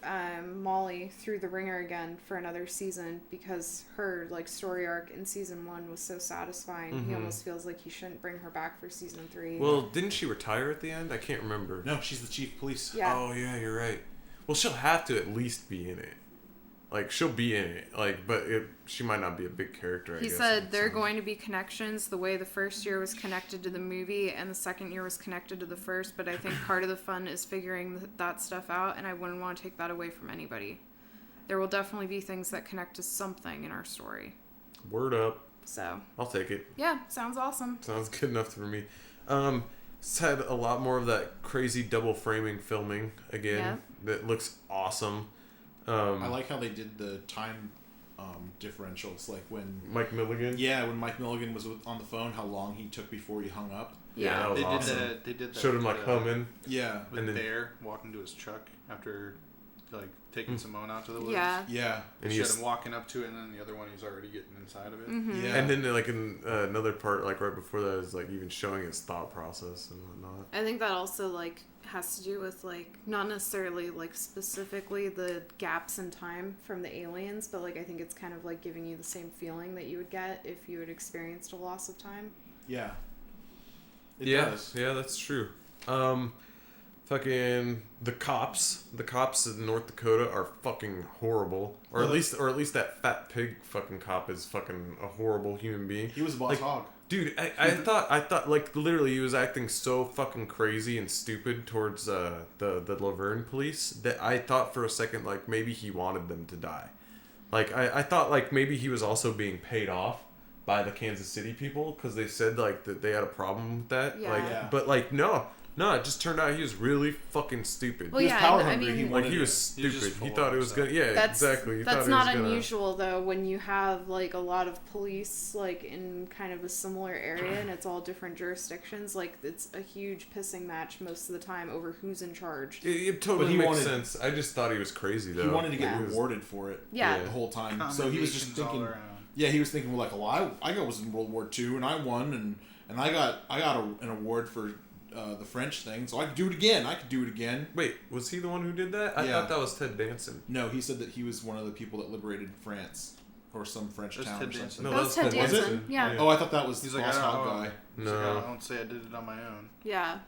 Molly through the ringer again for another season because her like story arc in season 1 was so satisfying. He almost feels like he shouldn't bring her back for season 3. Well, didn't she retire at the end? I can't remember. No, she's the chief of police. Yeah. Oh yeah, you're right. Well, she'll have to at least be in it. Like she'll be in it. Like, but she might not be a big character. I He guess, said in there are some- going to be connections the way the first year was connected to the movie and the second year was connected to the first, but I think part of the fun is figuring that stuff out, and I wouldn't want to take that away from anybody. There will definitely be things that connect to something in our story. Word up. So, I'll take it. yeah, sounds awesome. Sounds good enough for me. It's had a lot more of that crazy double framing filming again. That looks awesome. I like how they did the time differentials, like when Mike Milligan. when Mike Milligan was on the phone, how long he took before he hung up. Yeah, that was They awesome. did that. They did that. Showed him with, like humming. Yeah, with and then- Bear walking to his truck after like taking Simone out to the woods. Yeah. yeah, And Showed he's him walking up to it, and then the other one he's already getting inside of it. Mm-hmm. yeah. and then like in another part, like right before that, is like even showing his thought process and whatnot. I think that also like has to do with like not necessarily like specifically the gaps in time from the aliens, but like I think it's kind of like giving you the same feeling that you would get if you had experienced a loss of time. yeah. It Yeah, does. yeah, that's true. Fucking the cops in North Dakota are fucking horrible, or at least that fat pig fucking cop is fucking a horrible human being. He was a boss Like, hog. Dude, I thought like literally he was acting so fucking crazy and stupid towards the Laverne police that I thought for a second like maybe he wanted them to die. Like I thought like maybe he was also being paid off by the Kansas City people because they said like that they had a problem with that. Yeah. Like, Yeah. but like no, it just turned out he was really fucking stupid. Well, He was yeah, power and I hungry. mean- He Like wanted he was it. He was stupid. just He full thought of it was himself. gonna. Yeah, That's exactly. He that's thought not it was gonna, unusual though when you have like a lot of police like in kind of a similar area and it's all different jurisdictions. Like it's a huge pissing match most of the time over who's in charge. It totally But he makes wanted- sense. I just thought he was crazy though. He wanted to get Yeah. rewarded for it. Yeah. The whole time. So he was just Commendations all thinking. around. Yeah, he was thinking like, well, I was in World War II and I won and I got an award for the French thing, so I could do it again. Wait, was he the one who did that? I Yeah. thought that was Ted Danson. No, he said that he was one of the people that liberated France or some French That's town Ted or something. Danson. No, That was Ted Was it? Danson. Yeah. Oh, I thought that was He's the like, boss I hog don't, guy. he's No. like, I don't say I did it on my own, Yeah.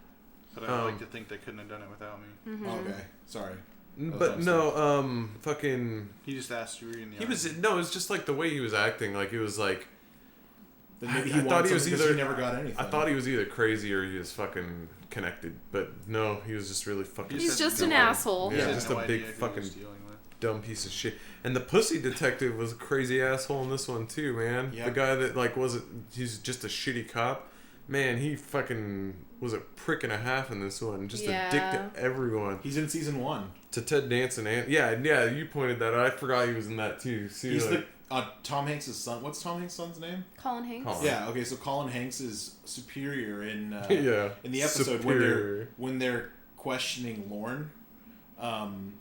but I like to think they couldn't have done it without me. Mm-hmm. Okay, sorry. But was no, fucking. He just asked you in the He was no. It was just like the way he was acting. Like it was like Then maybe I he thought wanted he was something 'cause either- he never got anything. I thought he was either crazy or he was fucking connected. But no, he was just really fucking. He's said just no an idea. asshole. He Yeah, had just no a idea big who he was fucking dealing with. dumb piece of shit. And the pussy detective was a crazy asshole in this one too, man. Yeah. The guy that like he's just a shitty cop. Man, he fucking was a prick and a half in this one. Just a dick Yeah. to everyone. He's in season 1. To Ted Danson and yeah, you pointed that out. I forgot he was in that too. See, He's like, the Tom Hanks' son. What's Tom Hanks' son's name? Colin Hanks. Colin. Yeah. Okay. So Colin Hanks is superior in yeah, in the episode superior. when they're questioning Lorne, and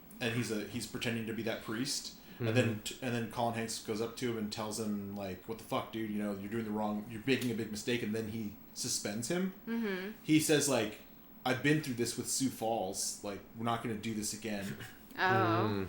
he's pretending to be that priest, And then Colin Hanks goes up to him and tells him like, "What the fuck, dude? You know, you're making a big mistake." And then he suspends him. Mm-hmm. He says like, "I've been through this with Sioux Falls. Like, we're not going to do this again." Oh.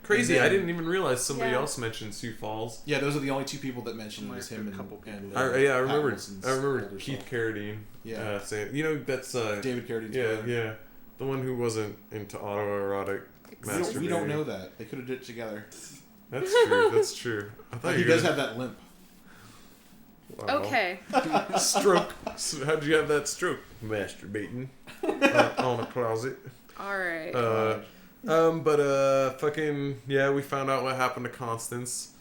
Crazy! And then- I didn't even realize somebody Yeah. else mentioned Sioux Falls. Yeah, those are the only two people that mentioned it was him A and couple people. and I Pat remember. Wilson's I remember older Keith self. Carradine. Yeah. Saying, that's David Carradine's yeah, brother. yeah, the one who wasn't into autoerotic masturbating. We don't know that. They could have did it together. That's true. That's true. I thought He you does were have that limp. Wow. Okay. Stroke. So how'd you have that stroke? Masturbating on a closet. All right. Fucking yeah, we found out what happened to Constance.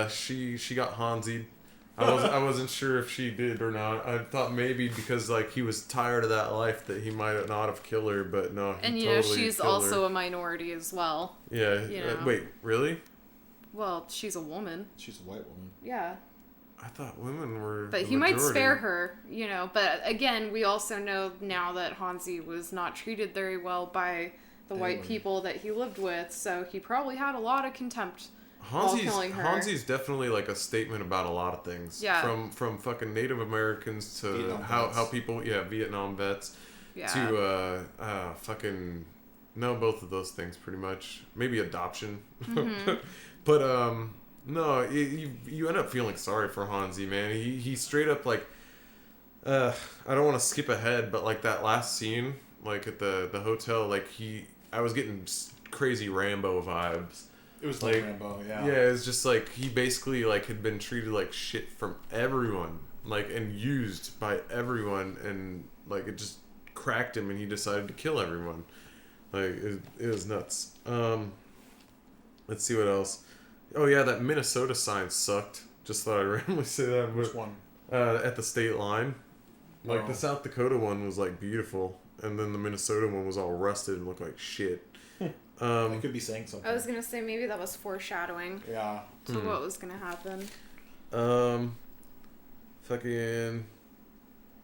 She got Hansied. I wasn't sure if she did or not. I thought maybe because like he was tired of that life that he might not have killed her, but no. He and totally she's killed also her. a minority as well. Yeah. you know. Wait, really? Well, she's a woman. She's a white woman. Yeah. I thought women were. But the he might majority. spare her, But again, we also know now that Hansi was not treated very well by the white Anyone. people that he lived with, so he probably had a lot of contempt while killing her. Hansi's definitely like a statement about a lot of things. Yeah. From fucking Native Americans to Vietnam how vets. people Vietnam vets Yeah. to fucking no, both of those things pretty much. Maybe adoption. Mm-hmm. But no, you end up feeling sorry for Hansi, man. He straight up like I don't want to skip ahead, but like that last scene like at the hotel, like I was getting crazy Rambo vibes. It was Like, like Rambo, yeah. Yeah, it's just like he basically like had been treated like shit from everyone, like and used by everyone, and like it just cracked him, and he decided to kill everyone. Like it was nuts. Let's see what else. Oh yeah, that Minnesota sign sucked. Just thought I'd randomly say that. But, Which one? at the state line, like Oh. the South Dakota one was like beautiful, and then the Minnesota one was all rusted and looked like shit. I could be saying something. I was gonna say maybe that was foreshadowing Yeah. to what was gonna happen. Fucking,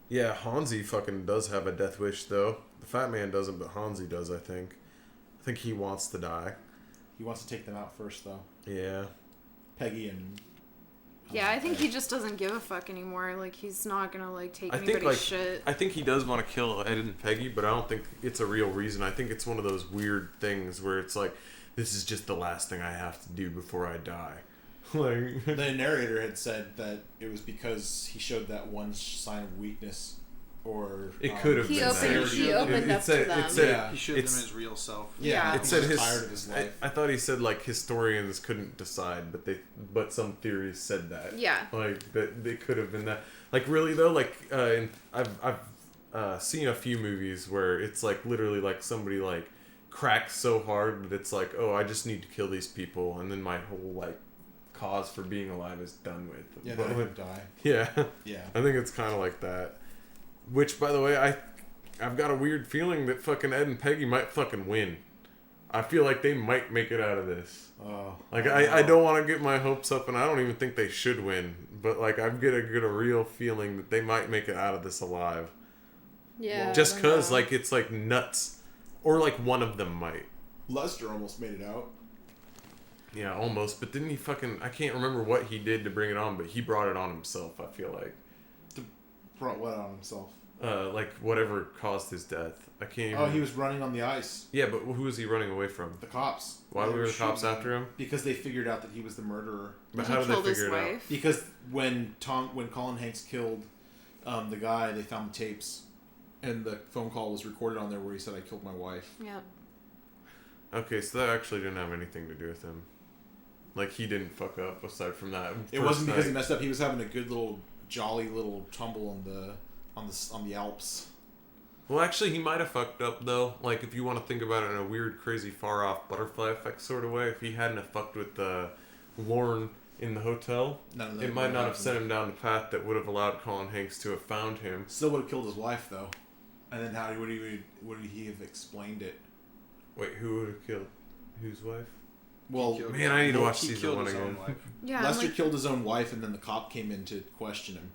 yeah, Hansi fucking does have a death wish though. The fat man doesn't, but Hansi does. I think he wants to die. He wants to take them out first, though. Yeah. Peggy and... Yeah, I think he just doesn't give a fuck anymore. Like, he's not gonna, take I think anybody's like shit. I think he does want to kill Ed and Peggy, but I don't think it's a real reason. I think it's one of those weird things where it's like, this is just the last thing I have to do before I die. Like, The narrator had said that it was because he showed that one sign of weakness, or... It could have He been opened- that. he opened up to them. It said, Yeah. He showed them It's- his real self. Yeah. It said he was his. tired of his life. I thought he said like historians couldn't decide, but some theories said that. Yeah. Like that they could have been that. Like really though, like I've seen a few movies where it's like literally like somebody like cracks so hard that it's like, oh, I just need to kill these people, and then my whole like cause for being alive is done with. Yeah, But they when- would die. yeah. Yeah. I think it's kind of like that. Which, by the way, I've got a weird feeling that fucking Ed and Peggy might fucking win. I feel like they might make it out of this. Oh. Like, I don't want to get my hopes up, and I don't even think they should win. But, like, I've get a real feeling that they might make it out of this alive. Yeah. Just I don't because, know. like, it's, like, nuts. Or, like, one of them might. Lester almost made it out. Yeah, almost. But didn't he fucking... I can't remember what he did to bring it on, but he brought it on himself, I feel like. Brought what on himself? Like, whatever caused his death. I can't even... Oh, he was running on the ice. Yeah, but who was he running away from? The cops. Why They were the shooting cops after him? Because they figured out that he was the murderer. But he how did they killed his figure it out? wife. Because when Colin Hanks killed the guy, they found the tapes, and the phone call was recorded on there where he said, "I killed my wife." Yeah. Okay, so that actually didn't have anything to do with him. Like, he didn't fuck up aside from that. It first wasn't because he night. messed up. He was having a good little jolly little tumble on the Alps. Well, actually, he might have fucked up, though. Like, if you want to think about it in a weird, crazy, far-off butterfly effect sort of way, if he hadn't have fucked with Lorne in the hotel, None of that it might would've not have happened. sent him down the path that would have allowed Colin Hanks to have found him. Still would have killed his wife though. And then how would he have explained it? Wait, who would have killed whose wife? Well, Killed- Man, I need to well, watch he season killed 1 his own again. wife. Yeah. Lester like, killed his own wife, and then the cop came in to question him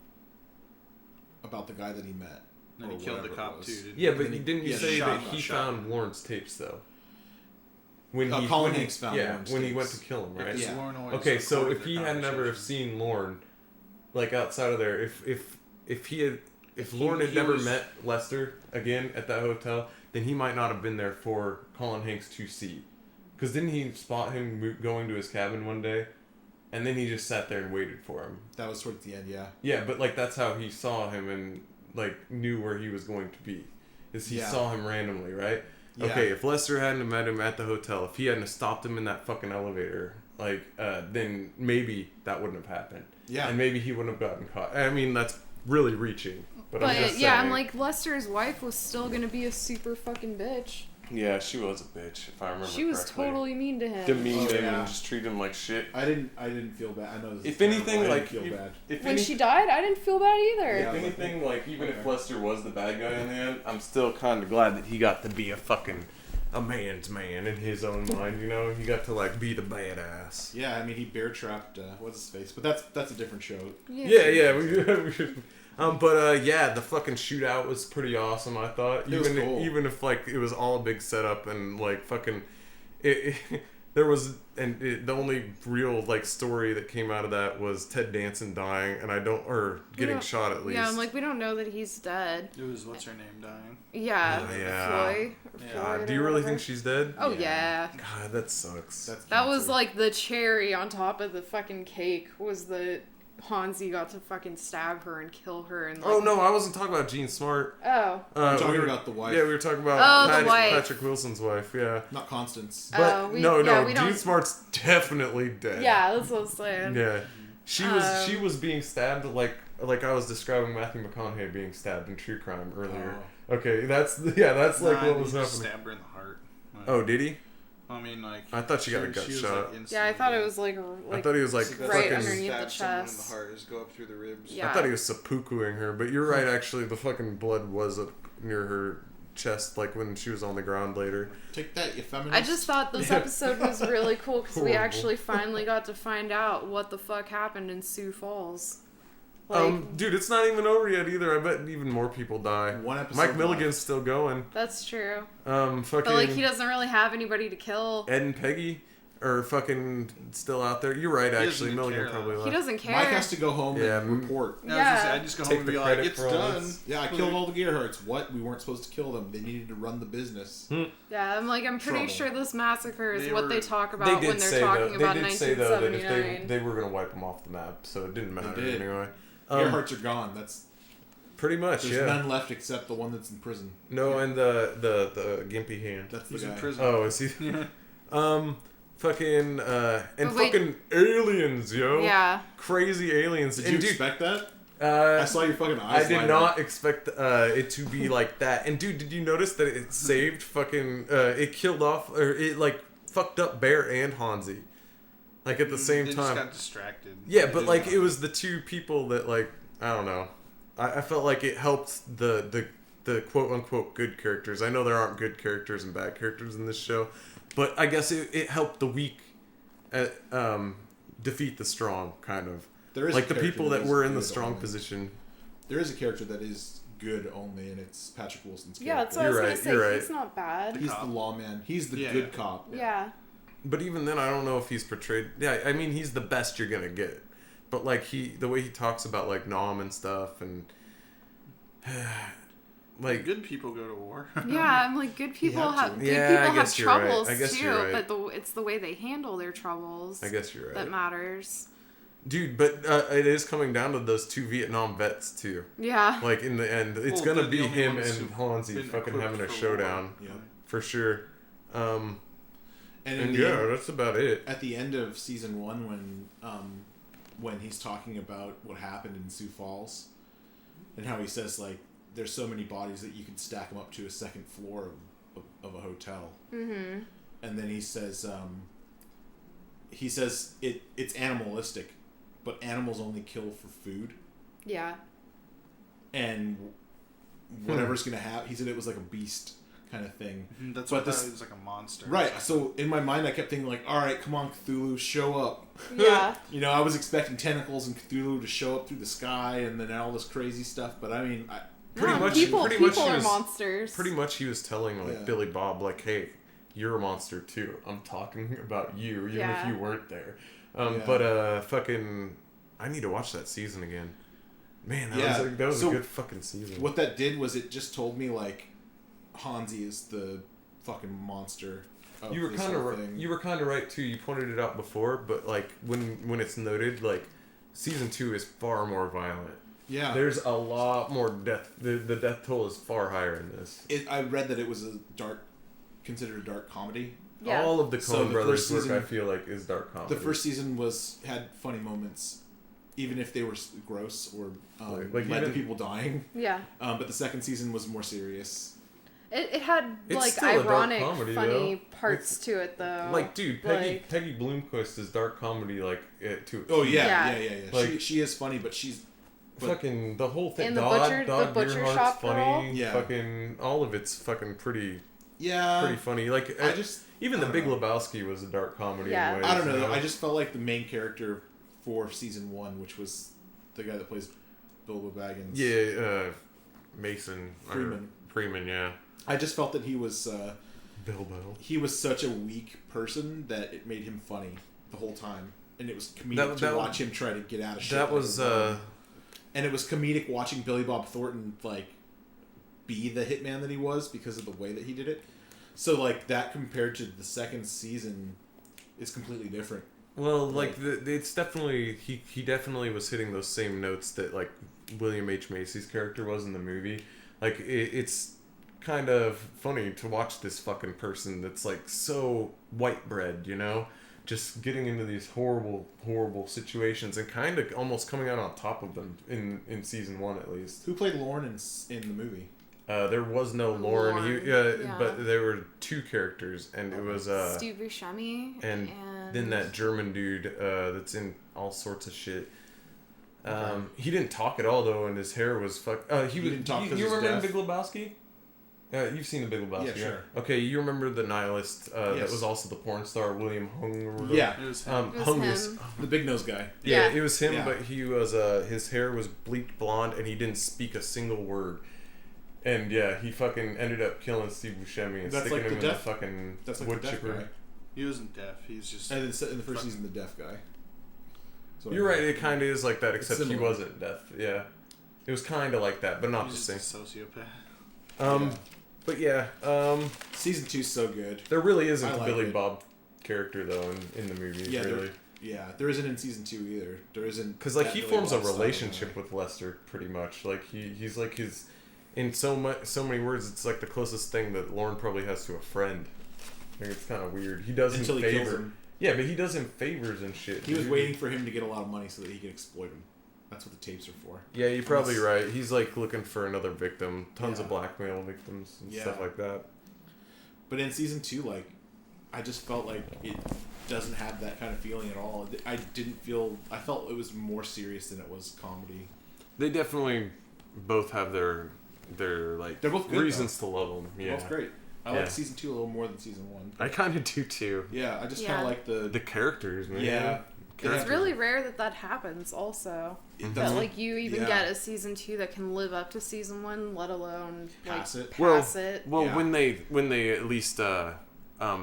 about the guy that he met. And he or killed the whatever it cop was. too, didn't Yeah, he? but And he- didn't you yeah, say shot that him, he shot him. found Lawrence tapes, though? when he Colin when he- Hanks found yeah, Lauren when he Stakes. went to kill him, right? Because Yeah. Lauren always Okay, so recorded if their he had never have conversation. seen Lauren, like outside of there, if Lauren had he never was- met Lester again at that hotel, then he might not have been there for Colin Hanks to see. Because didn't he spot him going to his cabin one day, and then he just sat there and waited for him? That was towards the end, yeah. Yeah, but like that's how he saw him and like knew where he was going to be. Is he Yeah. saw him randomly, right? Yeah. Okay, if Lester hadn't have met him at the hotel, if he hadn't have stopped him in that fucking elevator, like, then maybe that wouldn't have happened. Yeah. And maybe he wouldn't have gotten caught. I mean, that's really reaching. But I'm just yeah, I'm saying. like, Lester's wife was still gonna be a super fucking bitch. Yeah, she was a bitch, if I remember She was correctly. totally mean to him. demeaned Oh, him yeah. and just treated him like shit. I didn't feel bad. I know this If is terrible. anything, I didn't like, feel bad. If When any- she died, I didn't feel bad either. Yeah. If anything, like, even if Okay. Lester was the bad guy in the end, I'm still kind of glad that he got to be a man's man in his own mind, you know? He got to, like, be the badass. Yeah, I mean he bear trapped what's his face, but that's a different show. Yeah, we should. Yeah, the fucking shootout was pretty awesome, I thought. It was cool. Even if, like, it was all a big setup and, like, fucking... there was... And the only real, like, story that came out of that was Ted Danson dying, and or getting don't- shot at least. Yeah, I'm like, we don't know that he's dead. It was what's her name dying. Yeah, Oh, yeah. Floyd. Yeah. God, do you really think she's dead? Oh Yeah. yeah. God, that sucks. That was like the cherry on top of the fucking cake. Was the Hansi got to fucking stab her and kill her and like. Oh no, I wasn't talking about Jean Smart. Oh. I'm talking about the wife. Yeah, we were talking about Oh, the wife. Patrick Wilson's wife. Yeah, Not Constance. but we no, don't- Jean Smart's definitely dead. Yeah, that's what I'm saying. Yeah, she was being stabbed like I was describing Matthew McConaughey being stabbed in True Crime earlier. Okay, that's like what was he just happening. stabbed her in the heart. Like, Oh, did he? I mean, like. I thought she got a gut was, shot. Like, Yeah, I thought it was like I thought he was like So that's right fucking. underneath the stab someone in the chest. heart is go up through the ribs. Yeah. I thought he was seppukuing her, but you're right. Actually, the fucking blood was up near her chest, like when she was on the ground later. Take that, you feminist. I just thought this Yeah. episode was really cool because we Horrible. actually finally got to find out what the fuck happened in Sioux Falls. Like, Dude, it's not even over yet either. I bet even more people die. One episode Mike left. Milligan's still going. that's true. Fucking But like, he doesn't really have anybody to kill. Ed and Peggy are fucking still out there. You're right, doesn't actually. even Milligan care, probably though. left. He doesn't care. Mike has to go home Yeah, and report. I was gonna say, Yeah. I just go Take home and the be credit like, it's for all done. this. Yeah, I killed all the Gerhardts. What? We weren't supposed to kill them. They needed to run the business. Yeah, I'm pretty Trouble. sure this massacre is They what were- they talk They about did when they're say talking though. about They did say though that if 1979. they were gonna wipe them off the map, so it didn't matter did. anyway. Gerhardts are gone. That's Pretty much, there's yeah. none left except the one that's in prison. No, and the gimpy hand. That's the He's in guy. prison. Oh, is he? Fucking and But wait. fucking aliens, yo. Yeah. Crazy aliens. Did and you dude, expect that? I I saw your fucking eyes. I did light not up. expect it to be like that. And dude, did you notice that it saved fucking it killed off or it like fucked up Bear and Hansi, like at the same they time. just got distracted. Yeah, They but did like not. it was the two people that like I don't know. I felt like it helped the quote unquote good characters. I know there aren't good characters and bad characters in this show, but I guess it helped the weak defeat the strong, kind of. There is Like a the character people that is were in the good strong only. position. There is a character that is good only, and it's Patrick Wilson's character. Yeah, that's what I was You're gonna right, say. you're right. He's not bad. He's Cop. the lawman. He's the Yeah, good yeah. cop. Yeah. But even then, I don't know if he's portrayed. Yeah, I mean, he's the best you're gonna get. But like the way he talks about like Nom and stuff, and like Good people go to war. Yeah, I'm like, good people have to. have good Yeah, I people have guess you're right. troubles I guess too, you're right. but it's the way they handle their troubles I guess you're right, that matters. dude. But it is coming down to those two Vietnam vets too. Yeah. Like in the end, it's Well, gonna they're be the only him ones and who've Hansi been fucking equipped having a for showdown Yeah. for sure. And, in And the yeah, end, that's about it. at the end of season 1, when he's talking about what happened in Sioux Falls, and how he says like there's so many bodies that you can stack them up to a second floor of a hotel. Mm-hmm. And then he says it's animalistic, but animals only kill for food, Yeah. and whatever's gonna happen. He said it was like a beast kind of thing. That's But what this- it was like a monster. Right. So in my mind, I kept thinking like, all right, come on, Cthulhu, show up. Yeah. You know, I was expecting tentacles and Cthulhu to show up through the sky and then all this crazy stuff. But I mean, Pretty No, much- people pretty much people he are was- monsters. Pretty much, he was telling like Yeah. Billy Bob, like, hey, you're a monster too. I'm talking about you, even Yeah. if you weren't there. Yeah. But fucking, I need to watch that season again. Man, that was So a good fucking season. What that did was it just told me like Hansi is the fucking monster. Of You were this kind whole of thing. you were kind of right too. You pointed it out before, but like when it's noted, like season 2 is far more violent. Yeah. There's a lot more death. The death toll is far higher in this. I read that it was considered a dark comedy. Yeah. All of the So Coen the Brothers first work, season- I feel like, is dark comedy. The first season had funny moments, even if they were gross or Like led to even- people dying. Yeah. But the second season was more serious. It had It's like still a dark ironic, comedy, funny though. parts to it though. Like, dude, Like- Peggy Bloomquist is dark comedy, like, to Oh Yeah. yeah. Like- she is funny, but she's fucking the whole thing. And the Dodd butcher Earhart's shop funny. girl? Yeah. Fucking all of it's fucking pretty yeah. funny. Like, I just even I The don't Big know. Lebowski was a dark comedy. Yeah. In ways, I don't know. you Though. I just felt like the main character for season 1, which was the guy that plays Bilbo Baggins. Yeah, Mason Freeman. yeah. I just felt that he was Bilbo. such a weak person that it made him funny the whole time, and it was comedic That- to that- watch him try to get out of shit. That was and it was comedic watching Billy Bob Thornton like be the hitman that he was because of the way that he did it. So like that compared to the second season is completely different. well, like it's definitely he definitely was hitting those same notes that like William H. Macy's character was in the movie. Like it's kind of funny to watch this fucking person that's like so white bread, you know, just getting into these horrible situations and kind of almost coming out on top of them in season 1 at least. Who played Lorne in the movie? There was no Lauren. Lorne, yeah. But there were 2 characters, and it was Steve Buscemi and then that German dude that's in all sorts of shit. He didn't talk at all though, and his hair was he didn't talk 'cause you he's remember deaf? Big Lebowski? You've seen the Big Lebowski, Yeah, right? sure. Okay, you remember the nihilist that Yes. was also the porn star William Hung? Or whatever? Yeah, It was him. It was Hungus. him. the big nose guy. Yeah, Yeah. it was him, Yeah. but he was his hair was bleached blonde, and he didn't speak a single word. And yeah, he fucking ended up killing Steve Buscemi and That's sticking like him the in deaf- the fucking That's like wood the deaf chipper. guy. He wasn't deaf. He's just. And in the first season, the deaf guy. So You're right. It kind of is like that, It's except he similar. wasn't deaf. Yeah, it was kind of like that, but not the He's same. just a sociopath. Yeah. But yeah, Season 2's so good. there really isn't I a like Billy it. Bob character though in the movie. Yeah, really, there isn't in season 2 either. There isn't because like that he Billy forms a Bob style relationship guy. with Lester pretty much. Like he's like his. In so many words, it's like the closest thing that Lauren probably has to a friend. Like it's kind of weird. He does him Until he kills favor. him. Yeah, but he does him favors and shit. He was dude. waiting for him to get a lot of money so that he could exploit him. That's what the tapes are for. Yeah, you're probably right. He's like looking for another victim. Tons of Yeah. blackmail victims and Yeah. stuff like that. But in season 2, like, I just felt like it doesn't have that kind of feeling at all. I felt it was more serious than it was comedy. They definitely both have their like They're both good, reasons to love them. They're Yeah, both great. I Yeah. like season 2 a little more than season 1. I kind of do too. Yeah, I just Yeah. kind of like The characters, man. Yeah. It's really rare that happens. Also, It that doesn't like you even yeah. get a season 2 that can live up to season 1, let alone like Pass it. pass it. Well, Yeah. when they at least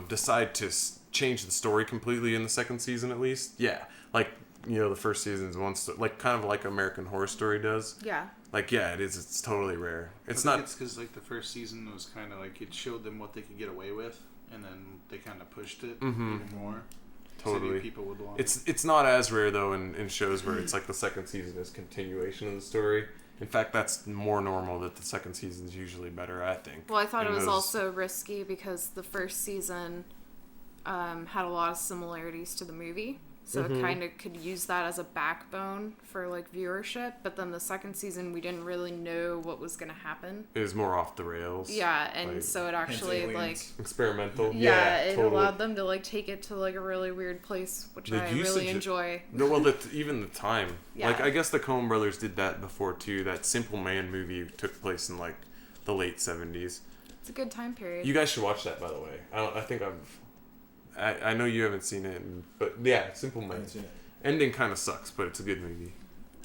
decide to change the story completely in the second season, at least, yeah, like the first season's like kind of like American Horror Story does. Yeah. Like yeah, it is. It's totally rare. It's I not. think it's because like the first season was kind of like it showed them what they could get away with, and then they kind of pushed it even more. So Totally. that people would want. It's not as rare though in shows where it's like the second season is continuation of the story. In fact, that's more normal. That the second season is usually better. I think. Well, I thought And it was those- also risky because the first season had a lot of similarities to the movie. So it kind of could use that as a backbone for like viewership. But then the second season, we didn't really know what was going to happen. It was more off the rails. Yeah, and Like, so it Hence actually like aliens. experimental. yeah, it totally. allowed them to like take it to like a really weird place, which The I usage- really enjoy. No, well, even the time. Yeah. Like, I guess the Coen Brothers did that before, too. That Simple Man movie took place in, like, the late 70s. It's a good time period. You guys should watch that, by the way. I know you haven't seen it, but yeah, Simple I Man. haven't seen it. Ending kind of sucks, but it's a good movie.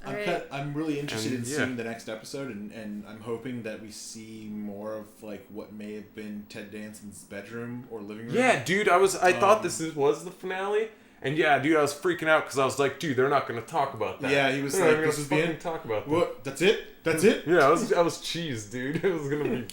I'm really interested And, in yeah. seeing the next episode, and I'm hoping that we see more of like what may have been Ted Danson's bedroom or living room. Yeah, dude, I thought was the finale. And yeah, dude, I was freaking out because I was like, dude, they're not going to talk about that. Yeah, he was They're like, not this gonna is the fucking end? talk about that. What? That's it? That's it? Yeah, I was cheesed, dude. It was going to be...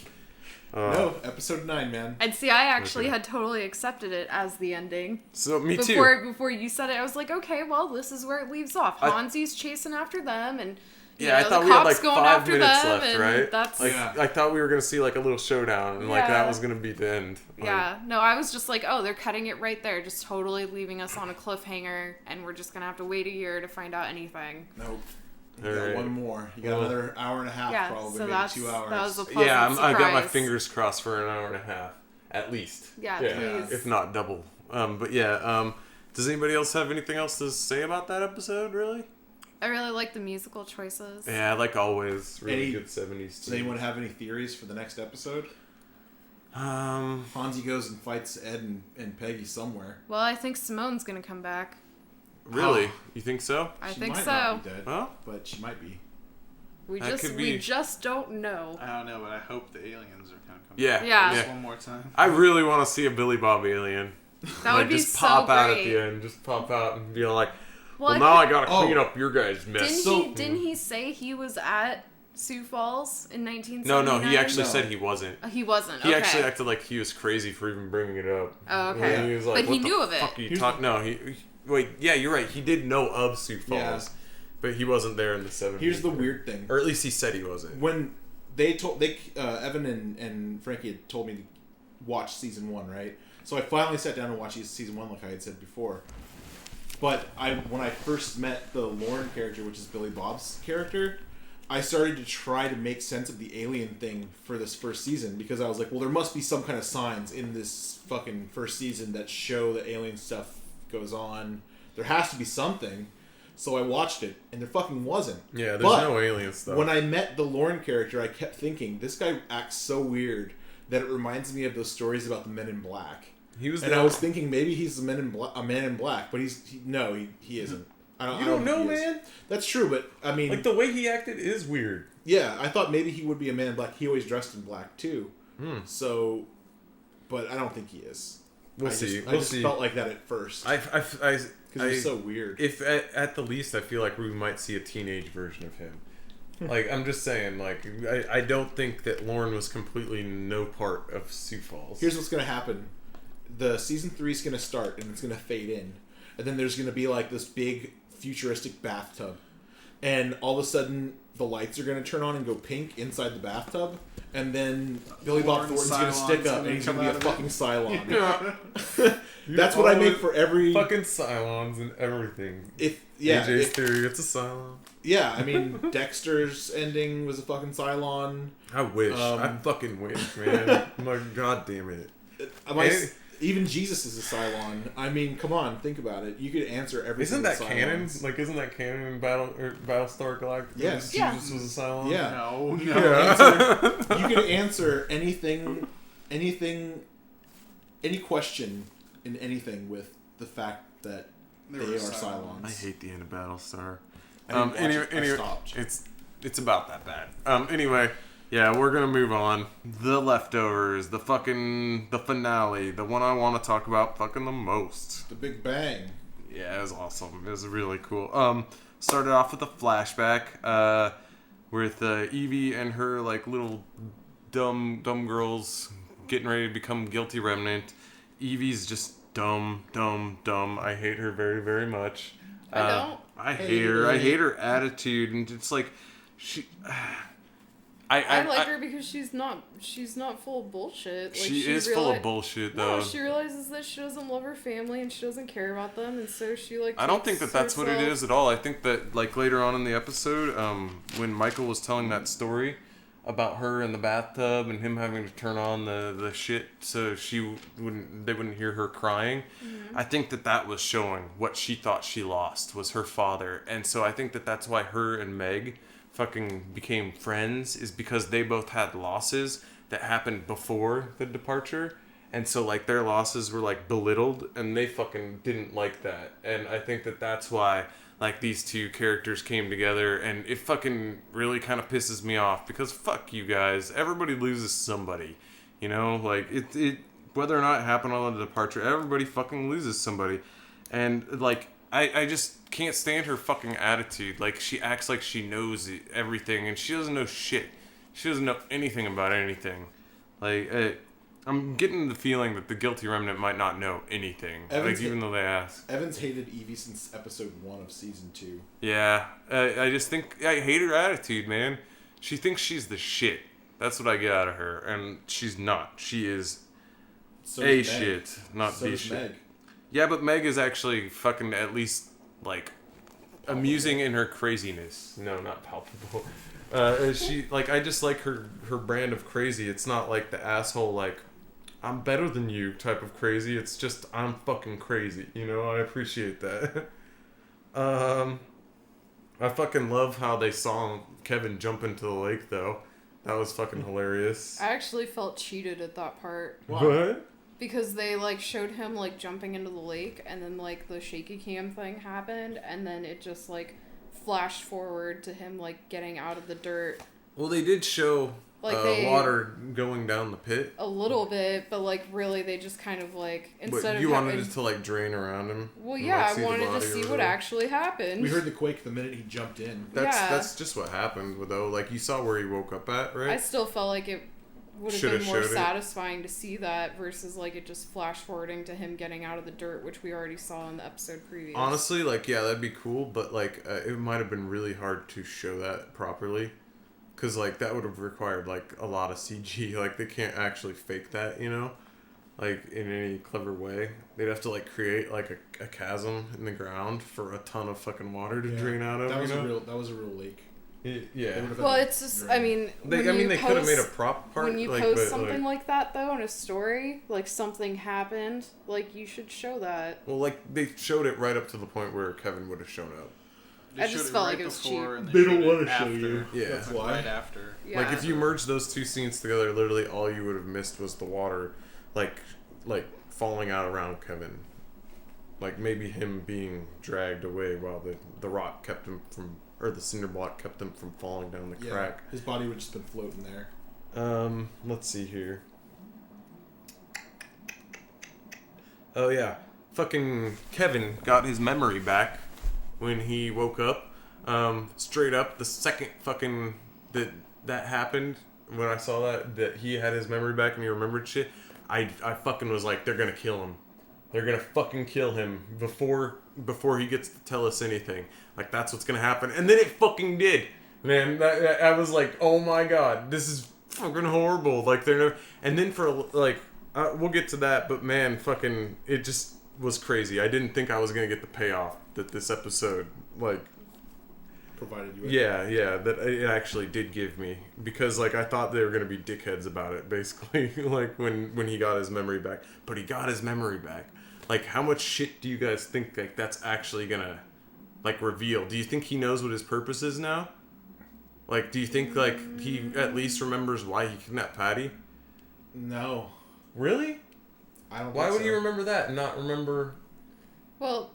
No, episode 9, man. And see, I actually Okay. had totally accepted it as the ending. So, me too. Before you said it, I was like, okay, well, this is where it leaves off. Hansi's chasing after them, and you Yeah, I know, thought the we had cops like going 5 after minutes them, left, and right? that's Like, Yeah. I thought we were going to see like a little showdown, and like that Yeah. was going to be the end. Like, yeah. No, I was just like, oh, they're cutting it right there, just totally leaving us on a cliffhanger, and we're just gonna have to wait a year to find out anything. Nope. You All got right. one more. You got Well- another hour and a half, Yeah, probably, so maybe that's 2 hours. that was a pleasant Yeah, I got my surprise. fingers crossed for an hour and a half, at least. Yeah, please. If not double. But yeah, does anybody else have anything else to say about that episode, really? I really like the musical choices. Yeah, like always, really Any- good 70s. Does anyone have any theories for the next episode? Um, Hansi goes and fights Ed and Peggy somewhere. Well, I think Simone's gonna come back. really? Oh. You think so? I She think might so. not be dead, Huh? but she might be. That could be. We just don't know. I don't know, but I hope the aliens are gonna come. Yeah. back Yeah. just one more time. I really want to see a Billy Bob alien. That like, would be just so pop out great. at the end. Just pop out and be like, Well, well, now I gotta Oh. clean up your guys' mess. Didn't he say he was at Sioux Falls in 1979? No, he actually No. said he wasn't. He wasn't. He Okay. actually acted like he was crazy for even bringing it up. Oh, okay. And he was like, But he what the knew of it. fuck are you Here's talk- No, wait, yeah, you're right. He did know of Sioux Falls, Yeah. but he wasn't there in the 70s. Here's the weird thing. Or at least he said he wasn't. When Evan and Frankie had told me to watch season 1, right? So I finally sat down and watched season 1, like I had said before. But when I first met the Lauren character, which is Billy Bob's character, I started to try to make sense of the alien thing for this first season, because I was like, well, there must be some kind of signs in this fucking first season that show that alien stuff goes on. There has to be something. So I watched it, and there fucking wasn't. Yeah, there's But no alien stuff. when I met the Lauren character, I kept thinking, this guy acts so weird that it reminds me of those stories about the Men in Black. he was And I was thinking maybe he's a man in black, but he isn't. I You don't know, think he is. man. That's true, but I mean, Like, the way he acted is weird. yeah, I thought maybe he would be a man in black. He always dressed in black too. So, but I don't think he is. We'll I see. Just, I We'll just see. felt like that at first Because because he's so weird. If at the least, I feel like we might see a teenage version of him. Like, I'm just saying, like, I don't think that Lauren was completely no part of Sioux Falls. Here's what's gonna happen: the season 3 is gonna start, and it's gonna fade in, and then there's gonna be like this big futuristic bathtub, and all of a sudden the lights are gonna turn on and go pink inside the bathtub, and then Billy Bob Lauren Thornton's gonna stick Cylon's up, gonna and he's come gonna be a out of it. fucking Cylon. Yeah. That's what I make for every. Fucking Cylons and everything. Yeah, AJ's theory, it's a Cylon. yeah. I mean, Dexter's ending was a fucking Cylon. I wish. I fucking wish, man. My god damn it. Even Jesus is a Cylon. I mean, come on, think about it. You could answer everything. Isn't that with canon? Cylons. Like, isn't that canon in Battlestar Galactica? Yes. Jesus Yeah. was a Cylon? Yeah. No, You no. could answer anything, any question in anything with the fact that There they were are Cylons. I Cylons. hate the end of Battlestar. I didn't watch Anyway, it. I anyway, stopped. it's about that bad. Anyway, yeah, we're gonna move on. The Leftovers, the finale, the one I want to talk about fucking the most. The Big Bang. Yeah, it was awesome. It was really cool. Started off with a flashback, with Evie and her like little dumb girls getting ready to become guilty remnant. Evie's just dumb. I hate her very, very much. I don't. I hate her. I hate her attitude, and it's like she. I like her because she's not full of bullshit. Like, she is full of bullshit, though. No, she realizes that she doesn't love her family and she doesn't care about them, and so she like. I don't think takes that that's what it herself- is at all. I think that like later on in the episode, when Michael was telling that story about her in the bathtub and him having to turn on the shit so they wouldn't hear her crying. Mm-hmm. I think that was showing what she thought she lost was her father, and so I think that that's why her and Meg fucking became friends, is because they both had losses that happened before the departure, and so like their losses were like belittled, and they fucking didn't like that, and I think that that's why like these two characters came together, and it fucking really kind of pisses me off because fuck you guys. Everybody loses somebody, you know, like it whether or not it happened on the departure, everybody fucking loses somebody, and like I just can't stand her fucking attitude. Like she acts like she knows everything, and she doesn't know shit. She doesn't know anything about anything. Like I'm getting the feeling that the Guilty Remnant might not know anything. Evans like even though they ask. Evans hated Evie since episode 1 of season 2. Yeah, I just think I hate her attitude, man. She thinks she's the shit. That's what I get out of her, and she's not. She is So a is Meg. shit, not So the is shit. Meg. Yeah, but Meg is actually fucking at least like amusing in her craziness. No, not palpable. She like I just like her brand of crazy. It's not like the asshole like I'm better than you type of crazy. It's just I'm fucking crazy. You know, I appreciate that. I fucking love how they saw Kevin jump into the lake though. That was fucking hilarious. I actually felt cheated at that part. What? Because they, like, showed him, like, jumping into the lake, and then, like, the shaky cam thing happened, and then it just, like, flashed forward to him, like, getting out of the dirt. Well, they did show Like, water going down the pit. A little bit, but, like, really, they just kind of, like, instead But of you having... wanted it to like drain around him. Well, and, yeah, like, I see the wanted to body or see what whatever. actually happened. We heard the quake the minute he jumped in. Yeah. That's just what happened though. Like you saw where he woke up at, right? I still felt like it would have Shoulda been more showed it. satisfying to see that versus, like, it just flash forwarding to him getting out of the dirt, which we already saw in the episode previous. Honestly, like yeah, that'd be cool, but like it might have been really hard to show that properly, because like that would have required like a lot of CG. Like they can't actually fake that, you know, like in any clever way. They'd have to like create like a chasm in the ground for a ton of fucking water to drain out of. That was you know? that was a real lake. Yeah. They would've Well, had it's just, drain. I mean, They could have made a prop part. when you like, post but, something like, like that, though, in a story, like, something happened, like, you should show that. well, like they showed it right up to the point where Kevin would have shown up. They I just showed felt right like it was before cheap. and They don't showed it wanna show after. you. Yeah. That's Like, why. right after. Yeah. Like if you merge those two scenes together, literally all you would have missed was the water, like falling out around Kevin, like maybe him being dragged away while the rock kept him from, or the cinder block kept him from falling down the Yeah, crack. his body would just been floating there. Let's see here. Oh yeah, fucking Kevin got his memory back when he woke up. Straight up, the second fucking that happened, when I saw that he had his memory back and he remembered shit, I fucking was like, they're gonna kill him. They're gonna fucking kill him before he gets to tell us anything. Like that's what's gonna happen, and then it fucking did. Man, I was like, oh my god, this is fucking horrible. Like they're no, and then for like, we'll get to that, but man, fucking, it just was crazy. I didn't think I was gonna get the payoff that this episode like. Provided you with. Yeah, that it actually did give me, because like I thought they were gonna be dickheads about it, basically. Like when he got his memory back, but he got his memory back. Like how much shit do you guys think like that's actually gonna like reveal? Do you think he knows what his purpose is now? Like, do you think like he at least remembers why he kidnapped Patty? No, Really? I don't. Why think would so. you remember that and not remember? Well,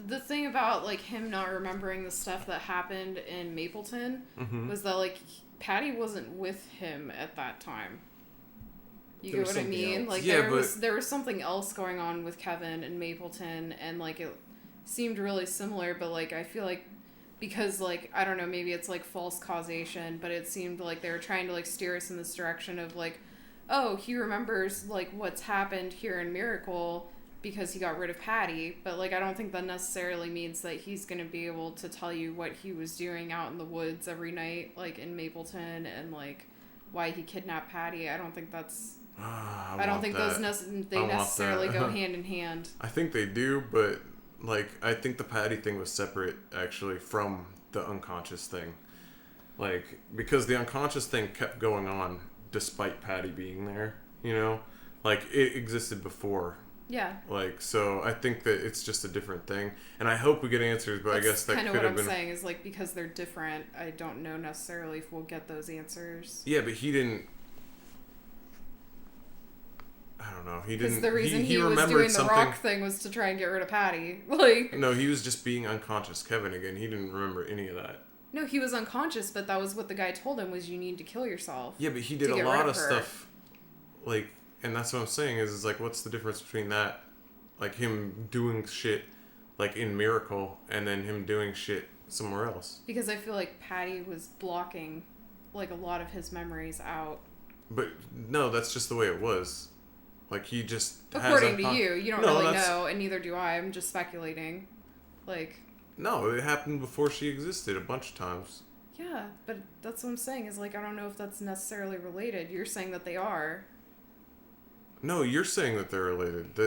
the thing about, like, him not remembering the stuff that happened in Mapleton was that, like, Patty wasn't with him at that time. You There get was what I something mean? else. Like, Yeah, there was something else going on with Kevin and Mapleton, and, like, it seemed really similar, but, like, I feel like because, like, I don't know, maybe it's, like, false causation, but it seemed like they were trying to, like, steer us in this direction of, like, oh, he remembers, like, what's happened here in Miracle because he got rid of Patty, but, like, I don't think that necessarily means that he's going to be able to tell you what he was doing out in the woods every night, like, in Mapleton, and, like, why he kidnapped Patty. I don't think that's... I don't think those necessarily go hand in hand. I think they do, but like I think the Patty thing was separate actually from the unconscious thing. Like because the unconscious thing kept going on despite Patty being there, you know? Like it existed before. Yeah. Like so I think that it's just a different thing. And I hope we get answers, but That's I guess that kind of could what have I'm been saying is, like, because they're different, I don't know necessarily if we'll get those answers. Yeah, but he didn't I don't know. He Because didn't. the reason he was remembered doing the something. rock thing was to try and get rid of Patty. Like, No, he was just being unconscious Kevin again. He didn't remember any of that. no, he was unconscious, but that was what the guy told him was you need to kill yourself. Yeah, but he did to a get lot rid of her. stuff, like, and that's what I'm saying is like, what's the difference between that, like him doing shit, like in Miracle, and then him doing shit somewhere else? Because I feel like Patty was blocking, like, a lot of his memories out. But no, that's just the way it was. Like he just. According to you, you don't No, really that's- know, and neither do I. I'm just speculating. Like, No, it happened before she existed a bunch of times. yeah, but that's what I'm saying is, like, I don't know if that's necessarily related. You're saying that they are. No, you're saying that they're related.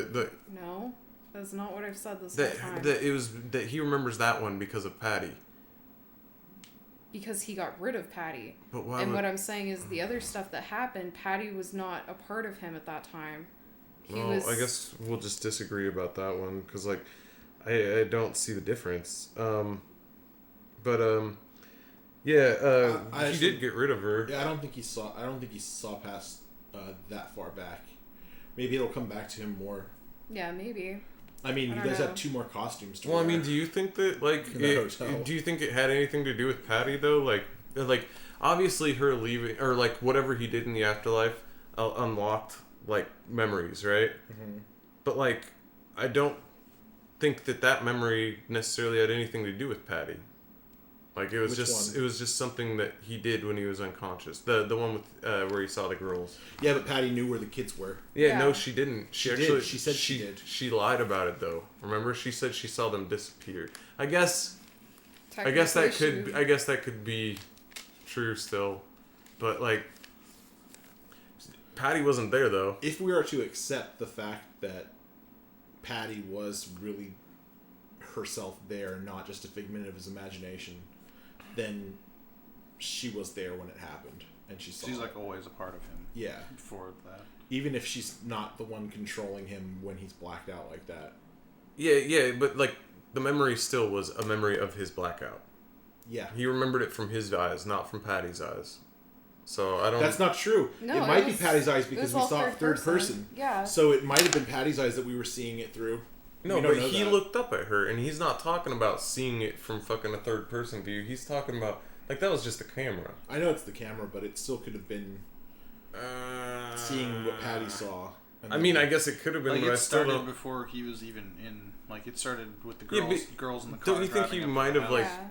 No, that's not what I've said this whole time. That he remembers that one because of Patty. Because he got rid of Patty. But why? And would, what I'm saying is the other stuff that happened, Patty was not a part of him at that time. He well, was. I guess we'll just disagree about that one because, like, I don't see the difference. Yeah. I he actually- did get rid of her. Yeah, I don't think he saw past that far back. Maybe it'll come back to him more. Yeah, maybe. I mean, I you don't guys know. have 2 more costumes to Well, I wear. mean, do you think that like In the hotel. do you think it had anything to do with Patty though? Like obviously her leaving or like whatever he did in the afterlife unlocked like memories, right? Mhm. But like I don't think that memory necessarily had anything to do with Patty. Like it was Which just one? it was just something that he did when he was unconscious. The one with where he saw the girls. Yeah, but Patty knew where the kids were. Yeah, Yeah. no, she didn't. She She did. actually She said she did. She lied about it though. Remember, she said she saw them disappear. I guess that Technically, could be true still, but like Patty wasn't there though. If we are to accept the fact that Patty was really herself there, not just a figment of his imagination, then she was there when it happened, and she saw She's it. like always a part of him. Yeah, Before that. even if she's not the one controlling him when he's blacked out like that. Yeah, but like the memory still was a memory of his blackout. Yeah, He remembered it from his eyes, not from Patty's eyes. So I don't. that's not true. No, it might was- be Patty's eyes it because was we all saw it third person. Yeah. So it might have been Patty's eyes that we were seeing it through. No, We don't but know he that. looked up at her, and he's not talking about seeing it from fucking a third person view. He's talking about like that was just a camera. I know it's the camera, but it still could have been seeing what Patty saw. and I then- mean, I guess it could have been, Like but I it still started don't. before he was even in. Like it started with the Yeah, girls, but girls in the car. don't you think driving he up to might the have, house. like-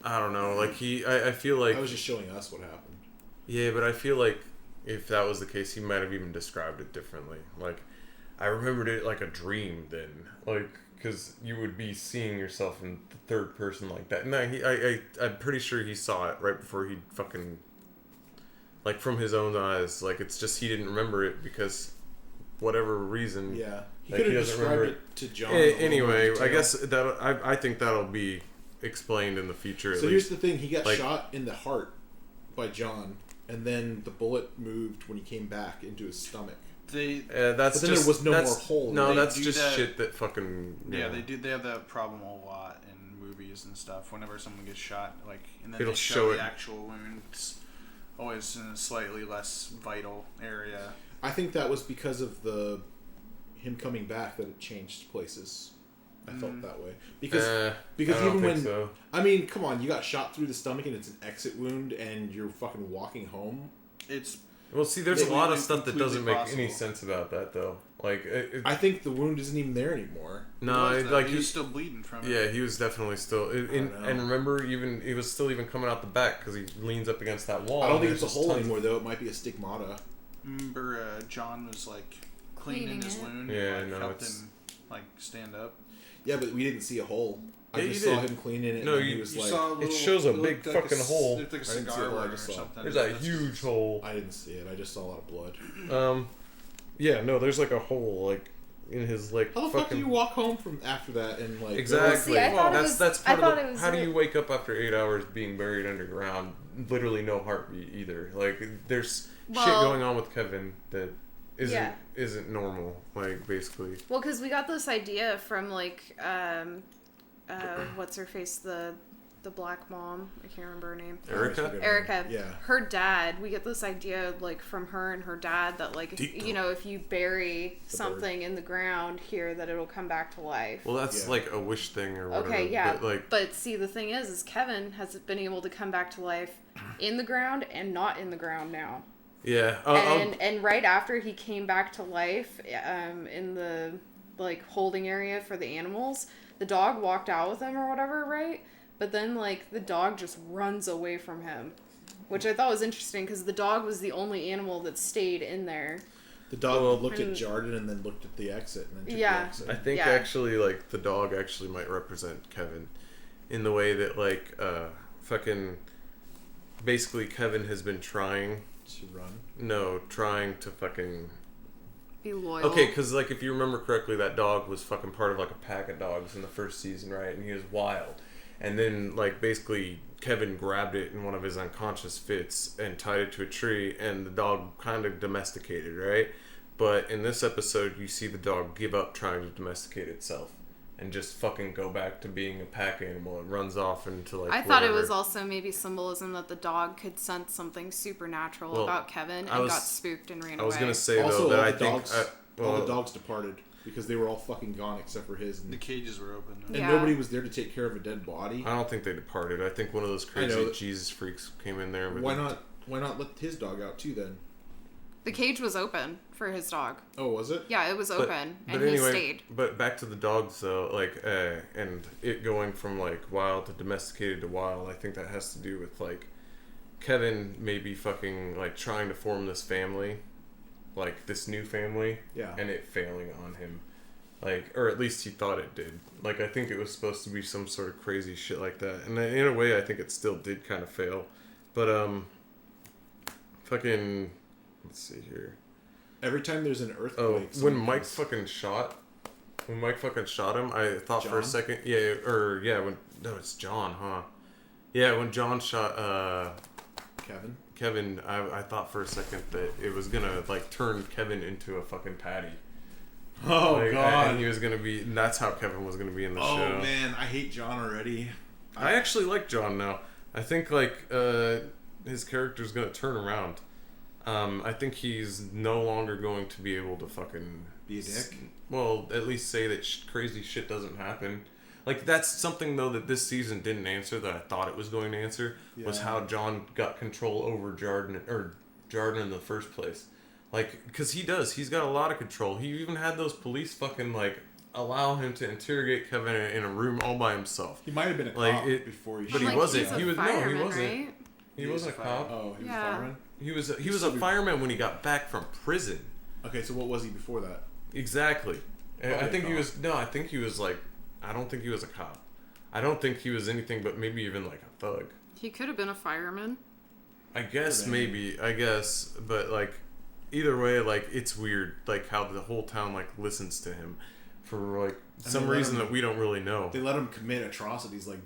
I don't know. Like I feel like I was just showing us what happened. yeah, but I feel like if that was the case, he might have even described it differently. Like I remembered it like a dream then, like because you would be seeing yourself in the third person like that. No, I'm pretty sure he saw it right before he fucking like from his own eyes. Like it's just he didn't remember it because whatever reason. Yeah, he Like, could he have doesn't described remember it to John. Anyway, I guess that I think that'll be explained in the future. So at here's least. the thing: he got Like- shot in the heart by John, and then the bullet moved when he came back into his stomach. They That's But then just there was no that's- more hole. No, They that's do just that- shit that fucking. yeah, they do. They have that problem a lot in movies and stuff. Whenever someone gets shot, like and then It'll they show show the it. actual wounds, always in a slightly less vital area. I think that was because of him coming back that it changed places. I felt that way because because I don't even think when so. I mean, come on, you got shot through the stomach and it's an exit wound, and you're fucking walking home. It's Well, see, there's It a lot would of be stuff that doesn't completely make any possible. sense about that though. Like, I think the wound isn't even there anymore. no, was, though. like he was still bleeding from it. yeah, he was definitely still. know. And remember, even he was still even coming out the back because he leans up against that wall. I don't and think it's a there's hole just tons anymore though. It might be a stigmata. Remember, John was like cleaning Cleaning his it. wound. Yeah, and, like, no, helped it's- him like stand up. Yeah, but we didn't see a hole. I Yeah, just you saw did. him cleaning it. No, and you- he was You like, saw a little, shows a it big looked like fucking hole. It looked like a I didn't see cigar a hole, I burn or just saw it. something. There's a That's- huge hole. I didn't see it. I just saw a lot of blood. Yeah, no, there's like a hole like in his like. How the fuck do you walk home from after that and like Exactly. See, I thought it that's was- that's I part thought of it the, was how do it. you wake up after 8 hours being buried underground? Literally no heartbeat either. Like there's shit Well- going on with Kevin that isn't Yeah. isn't normal. Like basically. Well, because we got this idea from like what's her face, the black mom. I can't remember her name. Erica? Erica. Yeah. Her dad. We get this idea like from her and her dad that like Deep you know if you bury something in the ground here that it'll come back to life. Well, that's like a wish thing or whatever. Okay, yeah. But, But see, the thing is Kevin has been able to come back to life in the ground and not in the ground now. yeah. And right after he came back to life, in the like holding area for the animals, the dog walked out with him or whatever, right? But then like the dog just runs away from him, which I thought was interesting because the dog was the only animal that stayed in there. The dog looked and- at Jordan and then looked at the exit and then took Yeah. the exit. I think Yeah. actually, like, the dog actually might represent Kevin in the way that, like, fucking basically Kevin has been trying to fucking Be loyal. okay, because like if you remember correctly, that dog was fucking part of like a pack of dogs in the first season, right? And he was wild, and then like basically Kevin grabbed it in one of his unconscious fits and tied it to a tree, and the dog kind of domesticated, right? But in this episode, you see the dog give up trying to domesticate itself and just fucking go back to being a pack animal. It runs off into like I thought it whatever. was also maybe symbolism that the dog could sense something supernatural Well, about Kevin I and was- got spooked and ran I was away. gonna say Also, though that all I the think dogs, all the dogs departed because they were all fucking gone except for his, The and cages were open. and Yeah. nobody was there to take care of a dead body. I don't think they departed. I think one of those I know crazy that- Jesus freaks came in there. With Why not? Why not let his dog out too then? The cage was open for his dog. Oh, was it? Yeah, it was But- open, but and anyway, he stayed. But back to the dogs though, like, and it going from like wild to domesticated to wild. I think that has to do with like Kevin maybe fucking like trying to form this family, like this new family, Yeah. and it failing on him, like, or at least he thought it did. Like, I think it was supposed to be some sort of crazy shit like that, and in a way, I think it still did kind of fail. But fucking, let's see here. Every time there's an earthquake. Oh, when something Mike comes- fucking shot him, I thought for a John? second, it's John, huh? Yeah, when John shot Kevin. I thought for a second that it was gonna like turn Kevin into a fucking patty. Oh Like, god. and he was gonna be. And that's how Kevin was gonna be in the Oh show. man, I hate John already. I actually like John now. I think like his character's gonna turn around. I think he's no longer going to be able to fucking Be a dick. Well, at least say that crazy shit doesn't happen. Like, that's something though that this season didn't answer that I thought it was going to answer, was Yeah. how John got control over Jordan in the first place. Like, because he's got a lot of control. He even had those police fucking like allow him to interrogate Kevin in a room all by himself. He might have been a Like, cop it- before he. but he Like, wasn't. he's a He was fireman, wasn't. right? He wasn't a cop. Oh, he was Yeah. a fireman. He was a fireman when he got back from prison. Okay, so what was he before that? Exactly. I Probably think a he cop. was. No, I think he was like. I don't think he was a cop. I don't think he was anything but maybe even like a thug. He could have been a fireman. I guess Could've maybe. I guess, but like, either way, like it's weird, like how the whole town like listens to him for like some they let reason him- that we don't really know. They let him commit atrocities like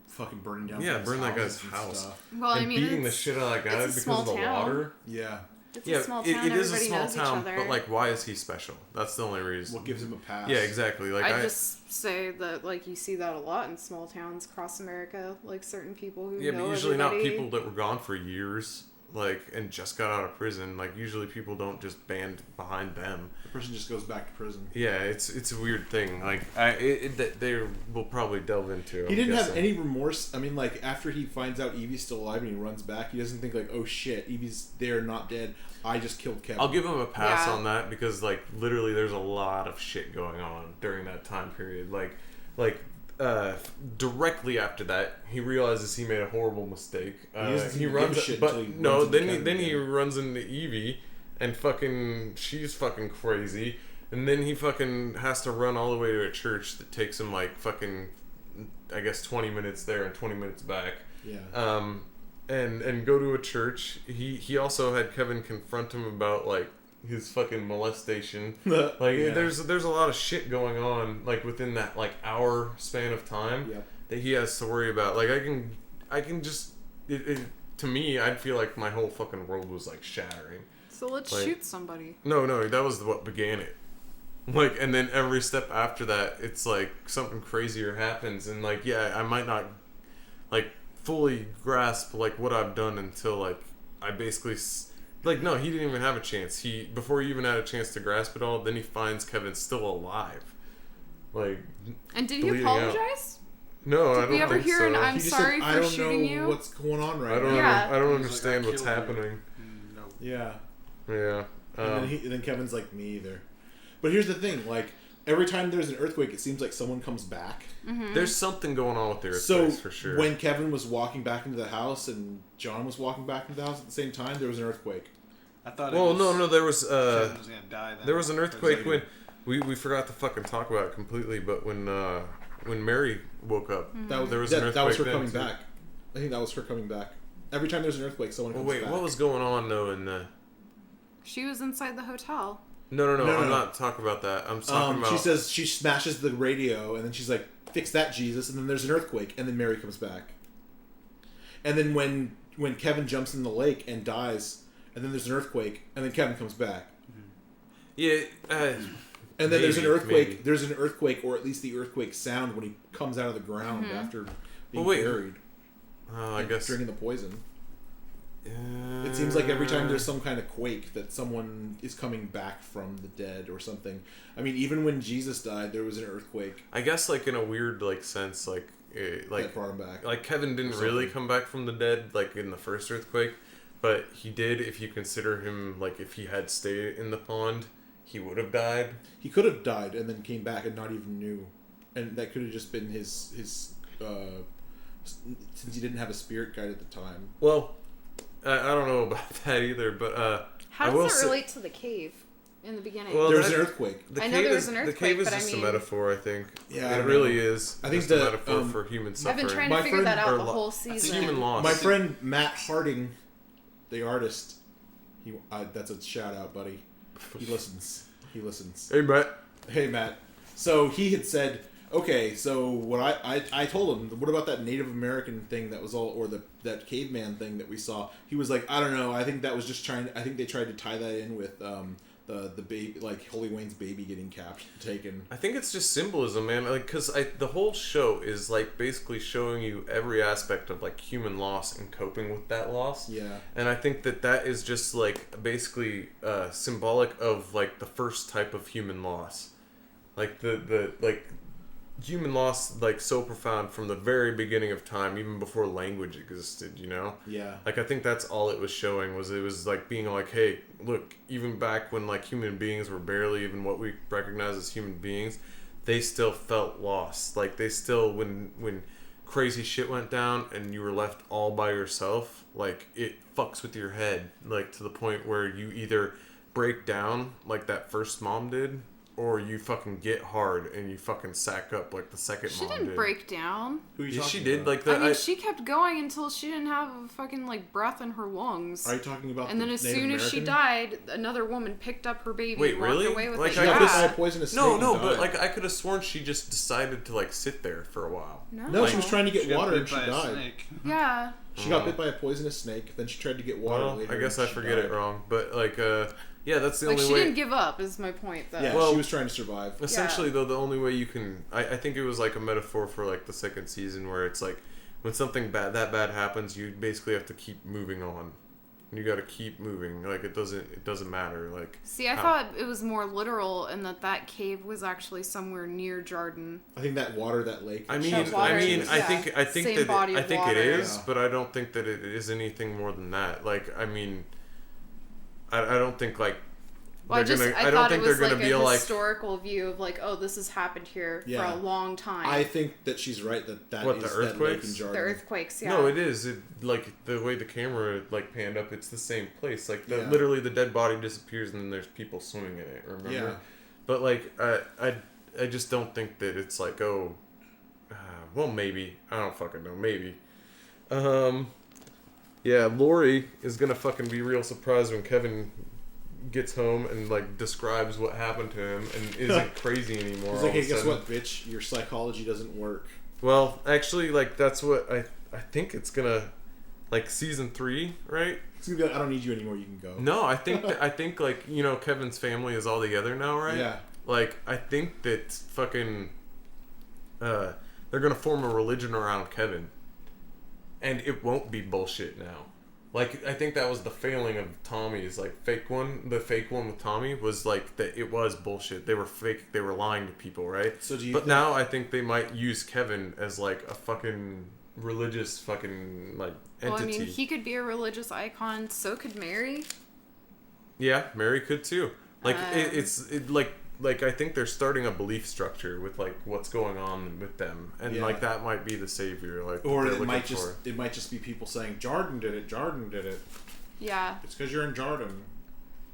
fucking burning down. Yeah, people's burn that guy's houses and house. stuff. Well, and I mean, beating the it's, shit out of that guy it's a because small of the town. water. Yeah. it's Yeah, a small it town. is a Everybody small knows town, each other. but like, why is he special? That's the only reason. What gives him a pass? Yeah, exactly. Like I'd just say that like you see that a lot in small towns across America. Like certain people who Yeah, know but usually everybody. not people that were gone for years, like, and just got out of prison. Like, usually people don't just band behind them. The person just goes back to prison. Yeah, it's a weird thing. Like, that they will probably delve into. He didn't have any remorse. I mean, like, after he finds out Evie's still alive and he runs back, he doesn't think, like, oh shit, Evie's there, not dead. I just killed Kevin. I'll give him a pass Yeah. on that because, like, literally there's a lot of shit going on during that time period. Directly after that, he realizes he made a horrible mistake. doesn't seem He to runs, give a shit but until he no, runs into then Kevin he again. runs into Evie, and fucking she's fucking crazy, and then he fucking has to run all the way to a church that takes him like fucking, I guess 20 minutes there and 20 minutes back. Yeah. And go to a church. He also had Kevin confront him about like his fucking molestation. Like Yeah. there's a lot of shit going on like within that like hour span of time Yep. that he has to worry about. Like I can just to me I'd feel like my whole fucking world was like shattering. So let's like- shoot somebody. No, that was what began it. Like, and then every step after that, it's like something crazier happens, and like, yeah, I might not like fully grasp like what I've done until like I basically like no, he didn't even have a chance. Before he even had a chance to grasp it all, then he finds Kevin still alive. Like, and did he bleeding out. apologize? No, I Did we don't ever think hear so. an I'm He just sorry said, for I don't shooting know you? what's going on right I don't. now. Yeah. I don't He's like, understand "I what's killed her." happening. No. Yeah. Yeah. And then Kevin's like, me either. But here's the thing, like, every time there's an earthquake, it seems like someone comes back. There's something going on with the So earthquakes for sure. when Kevin was walking back into the house and John was walking back into the house at the same time, there was an earthquake. I thought. well, it was, no, there was Kevin was gonna die. Then. there was an earthquake later. when we forgot to fucking talk about it completely. But when Mary woke up, That was there was an earthquake. that was her then, coming too. back. I think that was her coming back. Every time there's an earthquake, someone Well, comes wait, back. what was going on though in the? She was inside the hotel. No, No, I'm no. not talking about that. I'm talking about. She says she smashes the radio, and then she's like, "Fix that, Jesus!" And then there's an earthquake, and then Mary comes back. And then when Kevin jumps in the lake and dies, and then there's an earthquake, and then Kevin comes back. yeah. And then there's an Maybe, earthquake. maybe. There's an earthquake, or at least the earthquake sound when he comes out of the ground after being wait. buried. I and guess. drinking the poison. It seems like every time there's some kind of quake that someone is coming back from the dead or something. I mean, even when Jesus died, there was an earthquake I guess like in a weird like sense like that brought him back. like Kevin didn't Or really something. come back from the dead like in the first earthquake, but he did if you consider him like if he had stayed in the pond, he would have died. He could have died and then came back and not even knew, and that could have just been his since he didn't have a spirit guide at the time. Well, I don't know about that either, but How I will does it say- relate to the cave in the beginning? Well, There was that- an earthquake. the I cave know there was is, an the earthquake, cave is but I just mean- a metaphor, I think. Yeah, I it don't really know. is. I think just a the, metaphor um, for human I've suffering. been trying My to figure that friend- out or the lo- whole it's season. human loss. My friend Matt Harding, the artist, that's a shout out, buddy. He listens. Hey, Matt. Hey, Matt. So he had said, okay, so what I told him, what about that Native American thing that was all, or that caveman thing that we saw? He was like, I don't know. I think that was just I think they tried to tie that in with the baby, like Holy Wayne's baby getting taken. I think it's just symbolism, man. Like, cause the whole show is like basically showing you every aspect of like human loss and coping with that loss. Yeah. And I think that is just like basically symbolic of like the first type of human loss, like the like human loss like so profound from the very beginning of time, even before language existed. You know. Yeah. Like I think that's all it was showing was it was like being like, hey, look, even back when like human beings were barely even what we recognize as human beings, they still felt lost. Like they still when crazy shit went down and you were left all by yourself, like it fucks with your head, like to the point where you either break down like that first mom did, or you fucking get hard and you fucking sack up like the second She mom didn't did. break down. Who are you Yeah, talking she did. about? Like the I mean, she kept going until she didn't have a fucking like breath in her lungs. Are you talking about? And then the as Native soon as she American? died, another woman picked up her baby Wait, and walked really? away with Like, it. I She got could've bit by Yeah. a poisonous snake. No, and but died. like I could have sworn she just decided to like sit there for a while. No, she was trying to get She got water bit and she by a died. snake. Yeah. She got bit by a poisonous snake. Then she tried to get water Well, later. I guess and I she forget died. it wrong, but like yeah, that's the Like only she way. didn't give up is my point though. Yeah, Well- she was trying to survive. Essentially, though, the only way you can, I think it was like a metaphor for like the second season, where it's like when something that bad happens, you basically have to keep moving on. You got to keep moving. Like it doesn't matter. Like See, I how- thought it was more literal and that cave was actually somewhere near Jordan. I think that water, that lake. I mean, Salt water, I yeah. think Same that body I of think it water. is, Yeah. but I don't think that it is anything more than that. Like, I mean, I don't think like. Well, I they're just gonna- I don't thought think it was they're like gonna a be like. historical view of like, oh, this has happened here Yeah. for a long time. I think that she's right that What, is the that lake in earthquakes? the Jordan. earthquakes, yeah. No, it is. It like the way the camera like panned up. It's the same place. Like Yeah. literally, the dead body disappears and then there's people swimming in it. Remember? Yeah. But like, I just don't think that it's like well maybe I don't fucking know maybe. Yeah, Lori is gonna fucking be real surprised when Kevin gets home and like describes what happened to him and isn't crazy anymore. He's all like, hey, of a guess sudden. what, bitch? Your psychology doesn't work. Well, actually, like that's what I think it's gonna like season 3, right? It's gonna be like, I don't need you anymore. You can go. No, I think like Kevin's family is all together now, right? Yeah. Like I think that fucking they're gonna form a religion around Kevin, and it won't be bullshit now. Like, I think that was the failing of Tommy's, like, fake one. The fake one with Tommy was, like, that it was bullshit. They were fake. They were lying to people, right? So do you but think... now I think they might use Kevin as, like, a fucking religious fucking, like, entity. Well, I mean, he could be a religious icon. So could Mary. Yeah, Mary could, too. Like, like, I think they're starting a belief structure with, like, what's going on with them. And, like, that might be the savior, like, or they're it looking might for. just be people saying, Jordan did it, Jordan did it. Yeah. It's because you're in Jordan.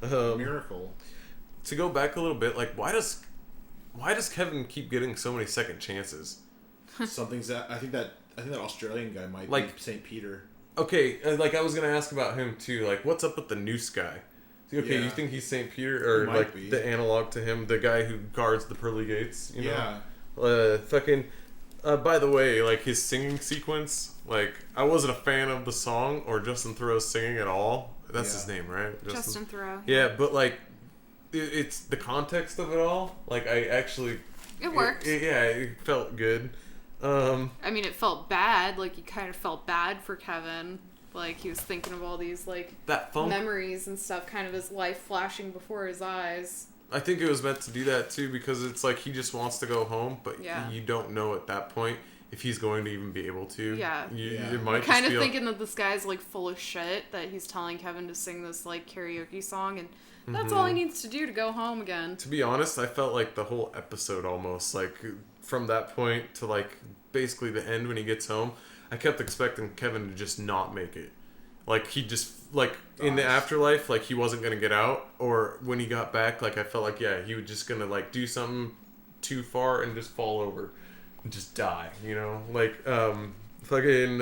Miracle. To go back a little bit, like, why does Kevin keep getting so many second chances? Something's that I think that Australian guy might Like, be St. Peter. Okay, like, I was gonna ask about him too. Like, what's up with the noose guy? Okay, Yeah. you think he's St. Peter, or He might like be. the analog to him, the guy who guards the pearly gates? You know? Yeah. Fucking. By the way, like, his singing sequence, like, I wasn't a fan of the song or Justin Theroux's singing at all. That's his name, right? Justin Theroux. Yeah, but like, it's the context of it all. Like, I actually. It worked. It felt good. I mean, it felt bad. Like, you kind of felt bad for Kevin. Like, he was thinking of all these, like, that funk, memories and stuff, kind of his life flashing before his eyes. I think it was meant to do that, too, because it's like he just wants to go home, but you don't know at that point if he's going to even be able to. Yeah. It might Kind just of be thinking that this guy's, like, full of shit, that he's telling Kevin to sing this, like, karaoke song, and that's all he needs to do to go home again. To be honest, I felt like the whole episode almost, like, from that point to, like, basically the end when he gets home, I kept expecting Kevin to just not make it. Like, he just, like, in the afterlife, like, he wasn't going to get out. Or when he got back, like, I felt like, he was just going to, like, do something too far and just fall over. And just die, you know? Like, fucking,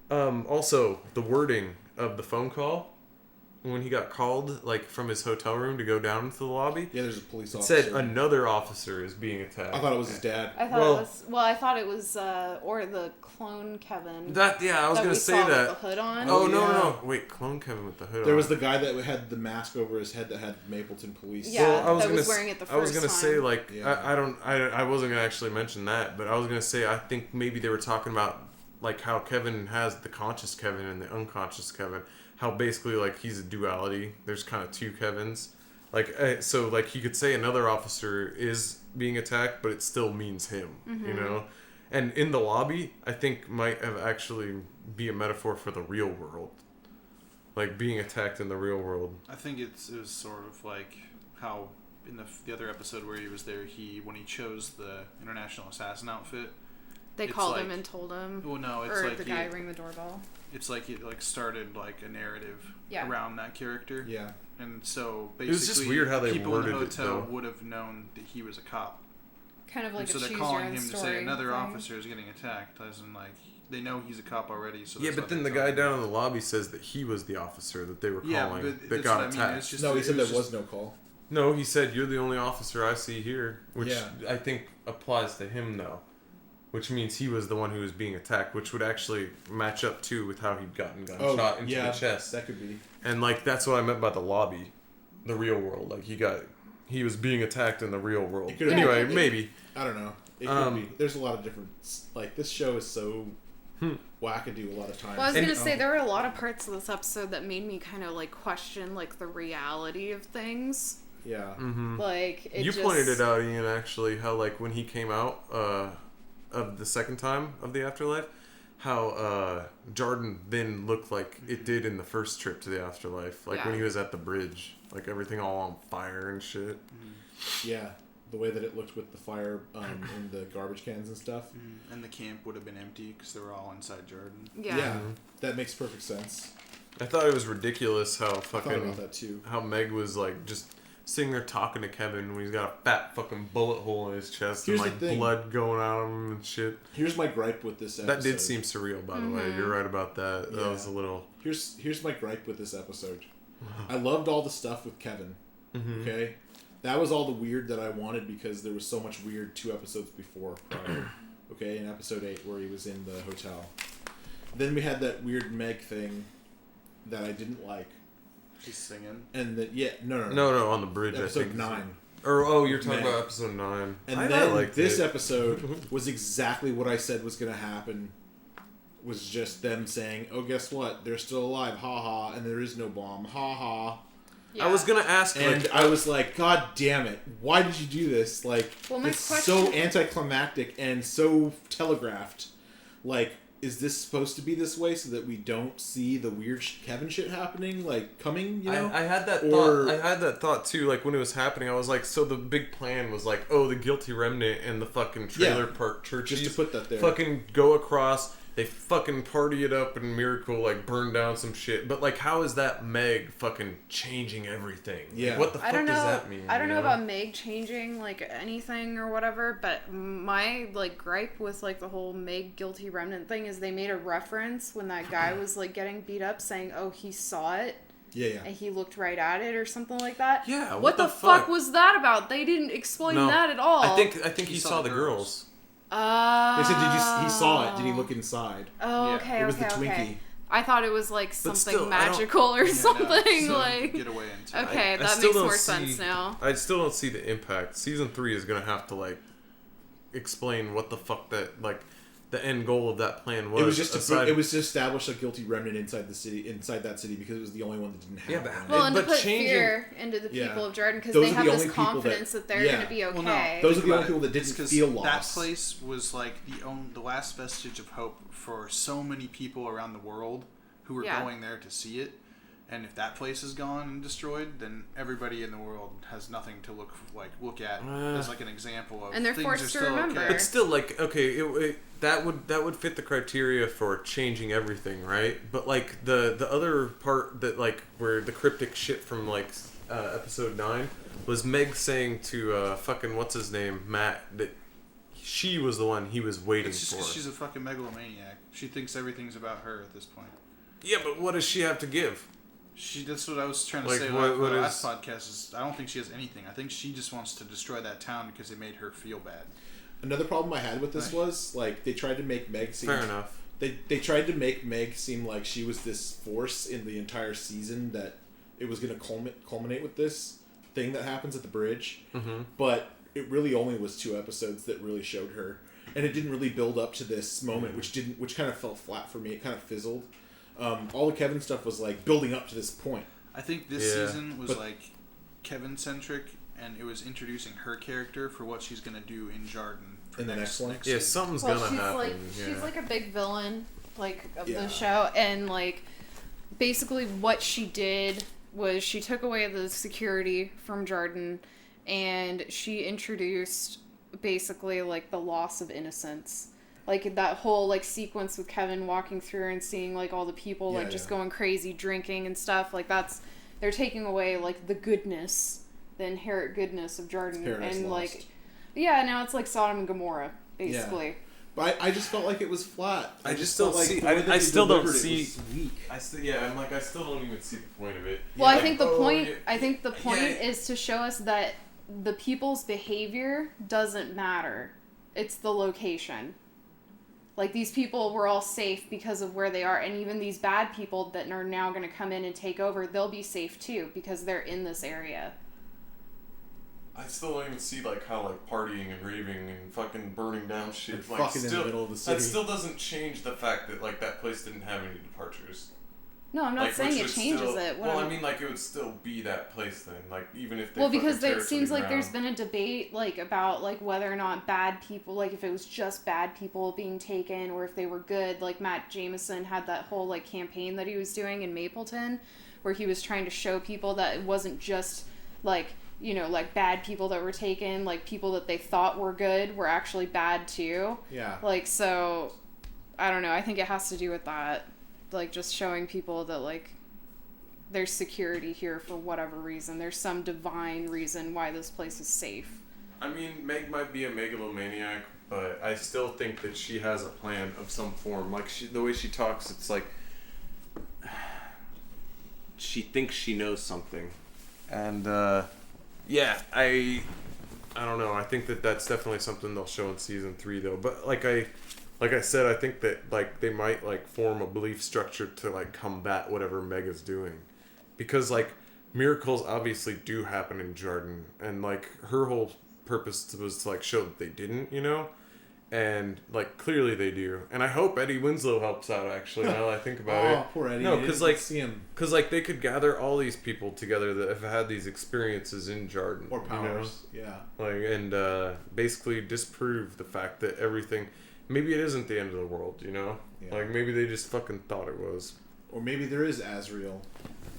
also, the wording of the phone call, when he got called, like, from his hotel room to go down into the lobby. Yeah, there's a police It officer. said another officer is being attacked. I thought it was his dad. I thought it was, or the clone Kevin. I was going to say that. that. With the hood on. Oh, Yeah. no. Wait, clone Kevin with the hood on. There was the guy that had the mask over his head that had Mapleton Police. Yeah, Well, that was wearing it the first I was gonna say, time. like, Yeah. I wasn't gonna actually mention that, but I was gonna say I think maybe they were talking about, like, how Kevin has the conscious Kevin and the unconscious Kevin. How basically, like, he's a duality. There's kind of two Kevins. Like, so, like, he could say another officer is being attacked, but it still means him, you know? And in the lobby, I think might have actually be a metaphor for the real world. Like, being attacked in the real world. I think it was sort of like how in the other episode where he was there, when he chose the international assassin outfit, They it's called like- him and told him. well, no, it's Or like the guy ring the doorbell. it's like it like started like a narrative Yeah. around that character. Yeah. And so basically, It was just weird how they people in the worded it, hotel though. would have known that he was a cop. Kind of like And so a they're choose calling your own him to story say another thing. officer is getting attacked, as in like they know he's a cop already. So Yeah, that's but why then the they're guy telling down him. in the lobby says that he was the officer that they were Yeah, calling but that that's got what I mean. attacked. It's just, No, he it said there just- was no call. No, he said, "You're the only officer I see here," which Yeah. I think applies to him, though. Which means he was the one who was being attacked, which would actually match up, too, with how he'd gotten gunshot into the chest. That could be. And, like, that's what I meant by the lobby. The real world. Like, he was being attacked in the real world. It could've been- Anyway, Yeah, maybe. I don't know. It could be. There's a lot of different. Like, this show is so wackadoo a lot of times. Well, I was And- gonna say there were a lot of parts of this episode that made me kind of like question like the reality of things. Yeah. Like it You just, pointed it out, Ian, actually, how, like, when he came out of the second time of the afterlife, how Jordan then looked like it did in the first trip to the afterlife. Like, when Yeah. he was at the bridge. Like, everything all on fire and shit. Yeah. The way that it looked with the fire in the garbage cans and stuff. And the camp would have been empty because they were all inside Jordan. Yeah. That makes perfect sense. I thought it was ridiculous how I thought fucking about that too. how Meg was like just sitting there talking to Kevin when he's got a fat fucking bullet hole in his chest Here's and the like thing. blood going out of him and shit. Here's my gripe with this episode. That did seem surreal, by the way. You're right about that. That Yeah. was a little. Here's my gripe with this episode. I loved all the stuff with Kevin. Mm-hmm. Okay, that was all the weird that I wanted because there was so much weird 2 episodes before. Prior. Okay, in episode 8 where he was in the hotel. Then we had that weird Meg thing that I didn't like, He's singing. and that No, on the bridge. I episode think. 9. Or you're talking Meg. about episode 9. And I then liked this it. episode was exactly what I said was going to happen was just them saying, "Oh, guess what? They're still alive, ha ha," and there is no bomb, ha ha. Yeah. I was gonna ask, And I was like, God damn it! Why did you do this? Like, Well, my it's question- so anticlimactic and so telegraphed. Like, is this supposed to be this way so that we don't see the weird Kevin shit happening, like, coming? You know, I had that Or- thought. I had that thought too. Like when it was happening, I was like, so the big plan was like, oh, the guilty remnant and the fucking trailer park churches just to put that there. fucking go across. They fucking party it up and Miracle like burn down some shit. But like, how is that Meg fucking changing everything? Like, Yeah. what the fuck I don't know. does that mean? I don't you know about Meg changing like anything or whatever, but my like gripe with like the whole Meg guilty remnant thing is they made a reference when that guy was like getting beat up, saying, "Oh, he saw it yeah. and he looked right at it" or something like that. Yeah, What what the the fuck fuck? was that about? They didn't explain No, that at all. I think he saw the girls. They said, he saw it? Did he look inside? Oh, Yeah. okay, It was okay, the Twinkie. okay. I thought it was like something still, I don't- magical or something so like. get away into it. Okay, I that still makes don't more see- sense now. I still don't see the impact. Season 3 is gonna have to like explain what the fuck that like the end goal of that plan was. It was just aside- it was to establish a guilty remnant inside that city, because it was the only one that didn't have Yeah, but- one. Well, and to But put changing- fear into the Yeah. people of Jordan because Those they are have the this only people confidence that they're yeah. going to be Well, no. okay. Those are the Think only about people it. that It's didn't 'cause feel that lost. place was like the last vestige of hope for so many people around the world who were Yeah. going there to see it. And if that place is gone and destroyed, then everybody in the world has nothing to look at as like an example of. And they're things forced are to still remember. Okay. But still, like, okay, that would fit the criteria for changing everything, right? But like the other part that like where the cryptic shit from like episode 9 was Meg saying to fucking what's his name, Matt, that she was the one he was waiting It's just for. 'cause she's a fucking megalomaniac. She thinks everything's about her at this point. Yeah, but what does she have to give? That's what I was trying to Like, say what- on what the is- last podcast. Is I don't think she has anything. I think she just wants to destroy that town because they made her feel bad. Another problem I had with this Right. was like they tried to make Meg seem Fair enough. They tried to make Meg seem like she was this force in the entire season, that it was going to culminate with this thing that happens at the bridge. Mm-hmm. But it really only was 2 episodes that really showed her, and it didn't really build up to this moment, which kind of fell flat for me. It kind of fizzled. All the Kevin stuff was like building up to this point. I think this Yeah. season was But- like Kevin centric, and it was introducing her character for what she's gonna do in Jordan for In the next one? Yeah, season. something's Well, gonna she's happen. like yeah. she's like a big villain like of Yeah. the show, and like basically what she did was she took away the security from Jordan, and she introduced basically like the loss of innocence. Like that whole like sequence with Kevin walking through and seeing like all the people like Yeah, just yeah. going crazy drinking and stuff, like they're taking away like the goodness, the inherent goodness of Jordan, Paradise and Lost. like yeah, now it's like Sodom and Gomorrah basically. But I just felt like it was flat. I just don't felt see- the way I that they still don't delivered it see- was weak. I still don't even see the point of it. Well, I Like, think the oh, point. yeah, I think the point yeah. is to show us that the people's behavior doesn't matter. It's the location. Like these people were all safe because of where they are, and even these bad people that are now going to come in and take over, they'll be safe too because they're in this area. I still don't even see like how like partying and raving and fucking burning down shit And like fucking in the still, middle of the city. that still doesn't change the fact that like that place didn't have any departures. No, I'm not Like, saying which it would changes still, it. What well, I'm- I mean, like it would still be that place then, like even if they. Well, fucking because tear it to seems the like there's ground. been a debate, like, about, like, whether or not bad people, like, if it was just bad people being taken or if they were good. Like, Matt Jameson had that whole, like, campaign that he was doing in Mapleton where he was trying to show people that it wasn't just, like, you know, like, bad people that were taken, like, people that they thought were good were actually bad, too. Yeah. Like, so, I don't know. I think it has to do with that. Like, just showing people that, like, there's security here for whatever reason. There's some divine reason why this place is safe. I mean, Meg might be a megalomaniac, but I still think that she has a plan of some form. Like the way she talks, it's like she thinks she knows something, and yeah, I don't know. I think that that's definitely something they'll show in season 3, though. But like I said, I think that like they might like form a belief structure to like combat whatever Meg is doing, because like miracles obviously do happen in Jordan, and like her whole purpose was to like show that they didn't, you know, And like clearly they do, and I hope Eddie Winslow helps out. Actually, now that I think about it, Poor Eddie. no, I because didn't like, see him they could gather all these people together that have had these experiences in Jordan, or powers. Yeah. like, and basically disprove the fact that everything, maybe it isn't the end of the world, Yeah. like maybe they just fucking thought it was. Or maybe there is Azrael.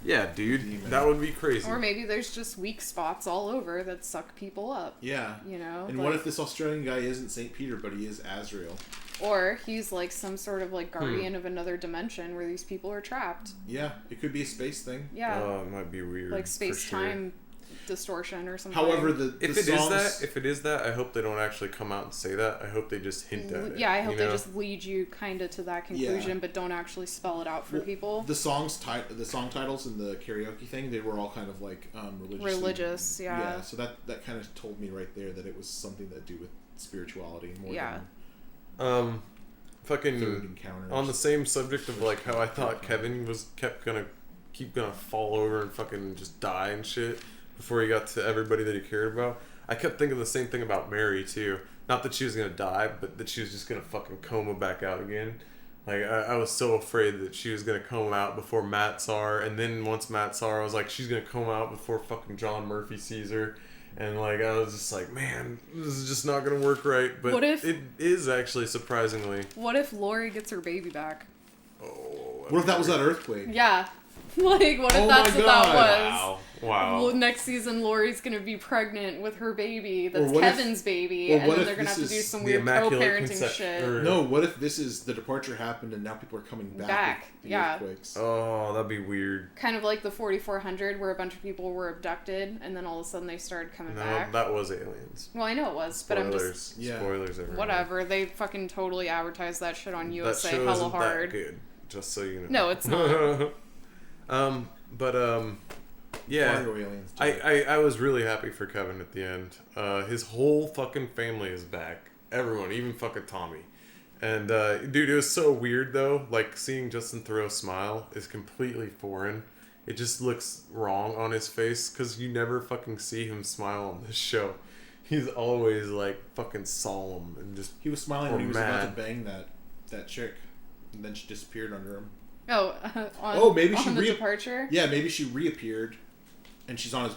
Yeah, dude, Demon. that would be crazy. Or maybe there's just weak spots all over that suck people up. Yeah. And what if this Australian guy isn't St. Peter, but he is Azrael? Or he's like some sort of like guardian of another dimension where these people are trapped. Yeah, it could be a space thing. Yeah. Oh, it might be weird. Like for space-time distortion or something. However, if it is that, I hope they don't actually come out and say that. I hope they just hint at it. Yeah, I hope they just lead you kind of to that conclusion, Yeah. but don't actually spell it out for people. The song titles and the karaoke thing, they were all kind of like Religious, yeah. Yeah, so that kind of told me right there that it was something to do with spirituality more than fucking third encounters. on the same subject of like how I thought Kevin kept gonna fall over and fucking just die and shit before he got to everybody that he cared about. I kept thinking the same thing about Mary too. Not that she was gonna die, but that she was just gonna fucking coma back out again. Like I was so afraid that she was gonna coma out before Matt saw her, and then once Matt saw her, I was like, she's gonna coma out before fucking John Murphy sees her. And like I was just like, man, this is just not gonna work right. But What if- it is actually surprisingly. What if Lori gets her baby back? Oh, What if that was that earthquake? Yeah. Like, what if Oh that's my what God. that was? Wow. Well, next season, Lori's gonna be pregnant with her baby. That's what if- Kevin's baby, or and what then if they're gonna this have to do is some the weird Immaculate co-parenting Conception- shit. or- No, what if this is the departure happened and now people are coming back? with the Yeah. Earthquakes? Oh, that'd be weird. Kind of like the 4400, where a bunch of people were abducted, and then all of a sudden they started coming No, back. that was aliens. Well, I know it was, but I'm just Yeah. Spoilers, everyone. whatever. They fucking totally advertised that shit on That USA show hella isn't hard. that good. Just so you know. No, it's not. Yeah. Fargo aliens. I was really happy for Kevin at the end. His whole fucking family is back. Everyone, even fucking Tommy. And, dude, it was so weird, though. Like, seeing Justin Theroux smile is completely foreign. It just looks wrong on his face, because you never fucking see him smile on this show. He's always, like, fucking solemn and just... He was smiling or when he was about mad. to bang that chick, and then she disappeared under him. Oh, Maybe on she the departure. Yeah, maybe she reappeared, and she's on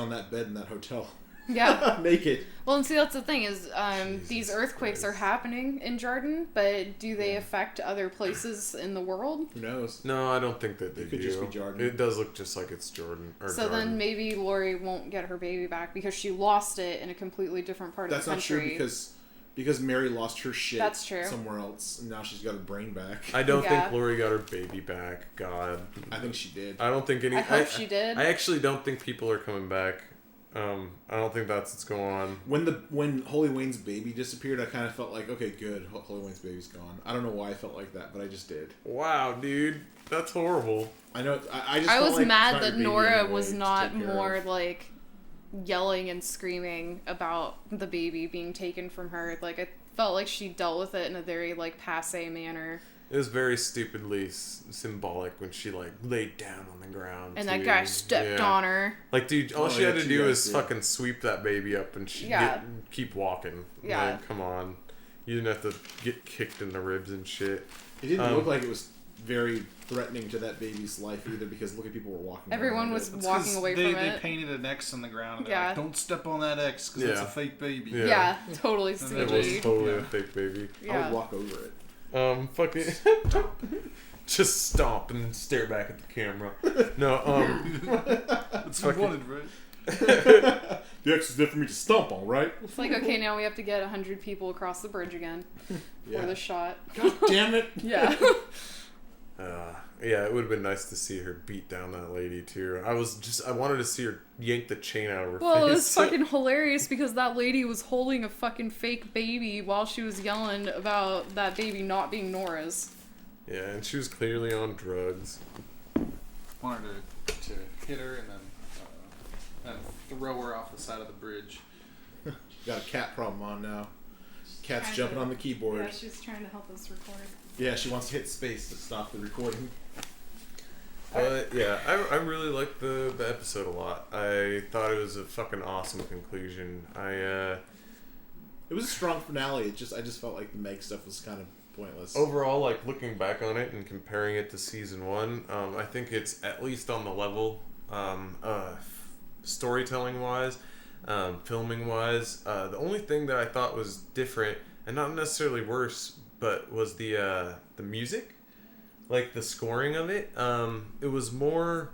that bed in that hotel. Yeah. Naked. Well, and see, that's the thing is, these Jesus earthquakes are Christ. happening in Jordan, but do they Yeah. affect other places in the world? Who knows? No, I don't think that they It could do. just be Jordan. It does look just like it's Jordan. Or So Jordan. then maybe Lori won't get her baby back because she lost it in a completely different part That's of the not true country. because Mary lost her shit That's true. somewhere else, and now she's got her brain back. I don't Yeah. think Lori got her baby back. God. I think she did. I don't think any... I hope she did. I actually don't think people are coming back. I don't think that's what's going on. When Holy Wayne's baby disappeared, I kind of felt like, okay, good, Holy Wayne's baby's gone. I don't know why I felt like that, but I just did. Wow, dude. That's horrible. I know. I just. I felt was like it's mad not that your baby Nora anyway was to not take care more of. like yelling and screaming about the baby being taken from her. Like, I felt like she dealt with it in a very like passe manner. It was very stupidly symbolic when she, like, laid down on the ground. And too. that guy stepped Yeah. on her. Like, dude, all Oh, she yeah, had to two do guys was did. fucking sweep that baby up and she Yeah. keep walking. Yeah. Like, come on. You didn't have to get kicked in the ribs and shit. It didn't look like it was very threatening to that baby's life either, because look at people were walking. Everyone around was it. It's walking 'cause away they, from they it. painted an X on the ground. And Yeah. they're like, don't step on that X because it's Yeah. a fake baby. Yeah. Yeah, totally It was CG. totally a Yeah. fake baby. I Yeah. would walk over it. Fucking... Just stomp and stare back at the camera. No, That's what I wanted, right? The X is there for me to stomp on, right? It's like, okay, now we have to get 100 people across the bridge again for the shot. God damn it! Yeah. Yeah, it would have been nice to see her beat down that lady too. I wanted to see her yank the chain out of her Well, face. it was fucking hilarious because that lady was holding a fucking fake baby while she was yelling about that baby not being Nora's. Yeah, and she was clearly on drugs. Wanted to hit her and then throw her off the side of the bridge. Got a cat problem on now. Cat's Kinda. jumping on the keyboard. Yeah, she's trying to help us record. Yeah, she wants to hit space to stop the recording. Yeah, I really liked the episode a lot. I thought it was a fucking awesome conclusion. It was a strong finale. I just felt like the Meg stuff was kind of pointless. Overall, like looking back on it and comparing it to season 1, I think it's at least on the level, storytelling wise, filming wise. The only thing that I thought was different and not necessarily worse, but was the music, like the scoring of it. It was more.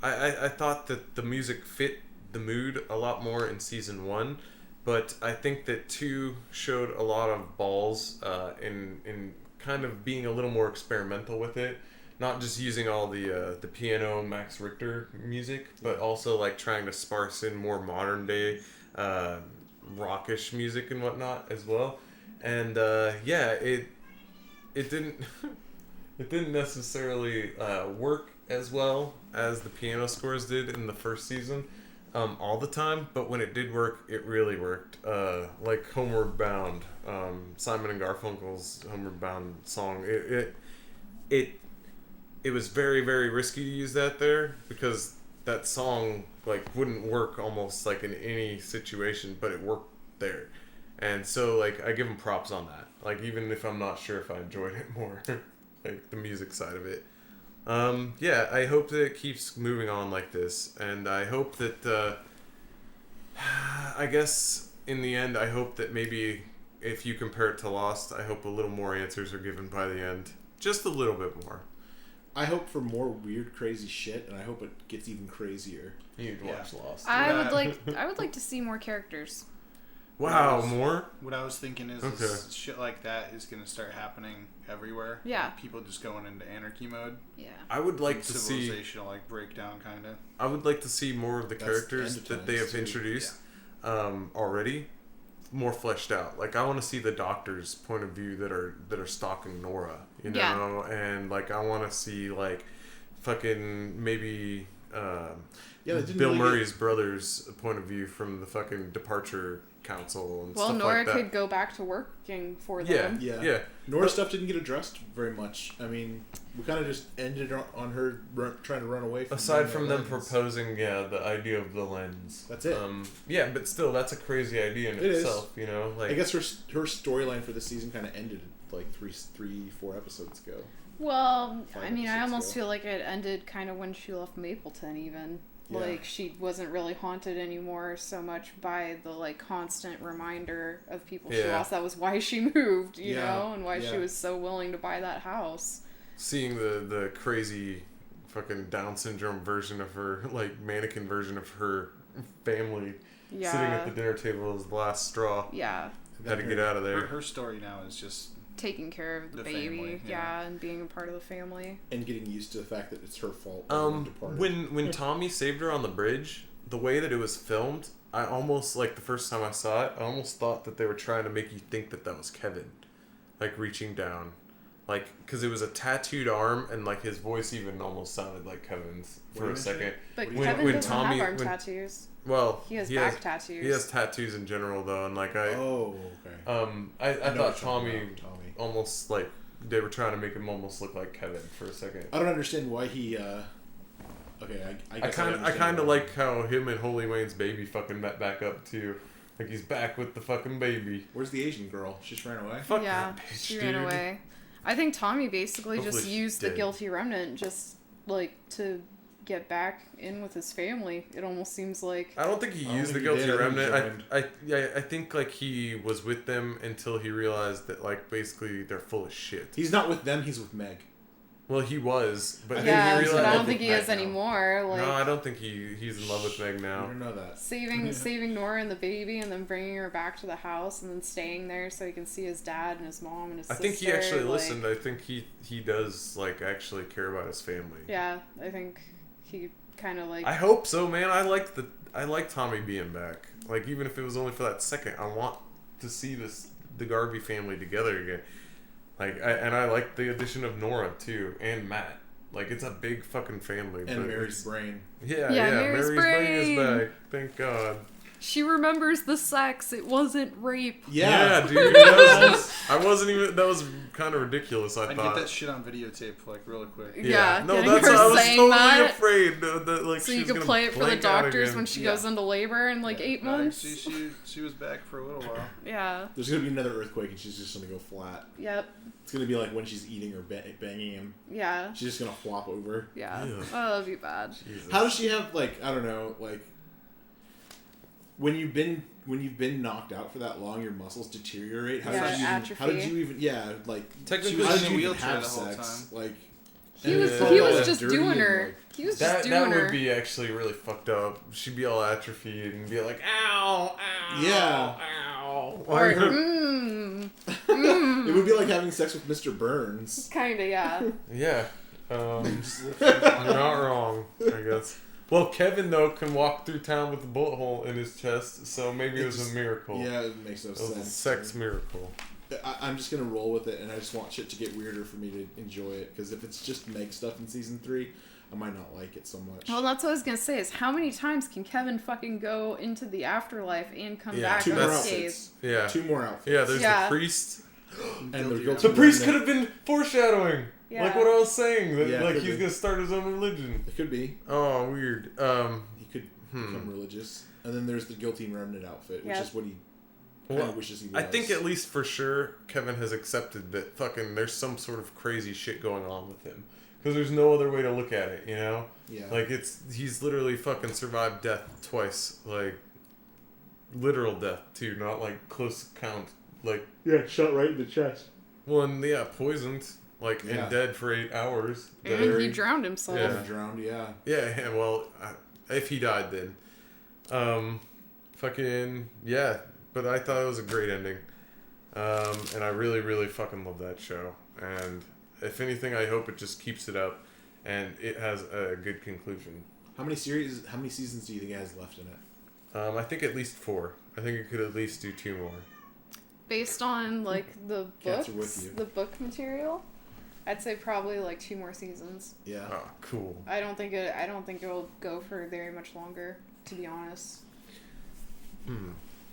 I thought that the music fit the mood a lot more in season 1. But I think that 2 showed a lot of balls in kind of being a little more experimental with it. Not just using all the piano Max Richter music, but also like trying to sparse in more modern day rockish music and whatnot as well. And it didn't it didn't necessarily work as well as the piano scores did in the first season. All the time, but when it did work, it really worked. Like Homeward Bound, Simon and Garfunkel's Homeward Bound song. It was very, very risky to use that there because that song like wouldn't work almost like in any situation, but it worked there. And so like I give them props on that. Like even if I'm not sure if I enjoyed it more, like the music side of it. I hope that it keeps moving on like this, and I hope that, I guess, in the end, I hope that maybe if you compare it to Lost, I hope a little more answers are given by the end. Just a little bit more. I hope for more weird, crazy shit, and I hope it gets even crazier. You need to watch Lost. I would like to see more characters. Wow, more? What I was thinking is shit like that is going to start happening everywhere. Yeah. Like people just going into anarchy mode. Yeah. I would like to see... Civilizational, like, breakdown, kind of. I would like to see more of the characters the that they have introduced already more fleshed out. Like, I want to see the doctor's point of view that are stalking Nora, you know? Yeah. And, like, I want to see, like, fucking maybe... Bill Murray's brother's point of view from the fucking departure council and stuff Nora like that. could go back to working for them. Yeah. Nora's stuff didn't get addressed very much. I mean, we kind of just ended on her trying to run away from aside from them proposing the idea of the lens. That's it. But still, that's a crazy idea in itself, you know? Like, I guess her storyline for the season kind of ended like 4 episodes ago. Well, I mean, I almost feel like it ended kind of when she left Mapleton even. Yeah. Like, she wasn't really haunted anymore so much by the, like, constant reminder of people she lost. That was why she moved, you know, and why she was so willing to buy that house. Seeing the crazy fucking Down syndrome version of her, like, mannequin version of her family sitting at the dinner table is the last straw. Yeah. Had to get out of there. Her story now is just... taking care of the baby, family, and being a part of the family, and getting used to the fact that it's her fault. When Tommy saved her on the bridge, the way that it was filmed, I almost, like, the first time I saw it, I almost thought that they were trying to make you think that was Kevin, like reaching down, like, because it was a tattooed arm, and like his voice even almost sounded like Kevin's for a second. But Kevin doesn't have arm tattoos. Well, he has back tattoos. He has tattoos in general, though, and like I thought Tommy almost like they were trying to make him almost look like Kevin for a second. I don't understand why he. I kind of like how him and Holy Wayne's baby fucking met back up too. Like he's back with the fucking baby. Where's the Asian girl? She just ran away. Fuck that bitch, she ran away. I think Tommy basically Hopefully just used the guilty remnant just like to get back in with his family. It almost seems like I don't think he used the guilty remnant. I think like he was with them until he realized that like basically they're full of shit. He's not with them. He's with Meg. Well, he was, but then he realized. But I don't think he is anymore. Like, no, I don't think he's in love with Meg now. I don't know that. Saving Nora and the baby, and then bringing her back to the house, and then staying there so he can see his dad and his mom and his sister. I think he actually listened. I think he does like actually care about his family. Yeah, I think he kind of like. I hope so, man. I like Tommy being back. Like even if it was only for that second, I want to see the Garvey family together again. Like I like the addition of Nora too and Matt. Like it's a big fucking family. And Mary's brain. Yeah. Mary's brain is back. Thank God. She remembers the sex. It wasn't rape. Yeah, dude. That was kind of ridiculous. I I'd thought. get that shit on videotape like really quick. Yeah, no, getting that's her I was saying totally that. afraid that like So she you was could gonna play it for the blank out doctors again. when she goes into labor in like 8 months. She was back for a little while. Yeah. There's gonna be another earthquake, and she's just gonna go flat. Yep. It's gonna be like when she's eating or banging him. Yeah. She's just gonna flop over. Yeah. Ew. Oh, that'd be bad. Jesus. How does she have like, I don't know, like when you've been knocked out for that long, your muscles deteriorate. How did you even like Technically, how she did was you in a even wheelchair have the whole sex? time. Like He and was it's all he was that just dirty doing and, her. like, He was just That doing her. would be actually really fucked up. She'd be all atrophied and be like, ow, ow, Yeah. ow. Or It would be like having sex with Mr. Burns. Kinda, yeah. Yeah. You're not wrong, I guess. Well, Kevin, though, can walk through town with a bullet hole in his chest, so maybe it was a miracle. Yeah, it makes no It was a sense. sex miracle. I'm just gonna roll with it, and I just want shit to get weirder for me to enjoy it. Because if it's just Meg stuff in season 3, I might not like it so much. Well, that's what I was gonna say. Is how many times can Kevin fucking go into the afterlife and come back 2 more unscathed? outfits. Yeah. 2 more outfits. Yeah, there's Yeah. the priest. And they're Guilty. guilty The priest could remnant. have been foreshadowing. Yeah. Like what I was saying. That, Yeah, like could he's be. going to start his own religion. It could be. Oh, weird. He could become religious. And then there's the guilty remnant outfit, which Yeah. is what he kind Well, of wishes he was. I think at least for sure Kevin has accepted that fucking there's some sort of crazy shit going on with him. Because there's no other way to look at it, you know? Yeah. Like, he's literally fucking survived death twice. Like, literal death, too. Not, like, close count. Like, yeah, shot right in the chest. well, and, yeah, poisoned. Like, Yeah. and dead for 8 hours. And Dead. he drowned himself. Yeah. Drowned, yeah. Yeah, well, if he died then. Fucking, yeah. But I thought it was a great ending. And I really, really fucking love that show. And if anything, I hope it just keeps it up and it has a good conclusion. How many seasons do you think it has left in it? I think at least 4. I think it could at least do 2 more. Based on like the Cats books, are with you. the book material, I'd say probably like 2 more seasons. Yeah. Oh, cool. I don't think it'll go for very much longer, to be honest.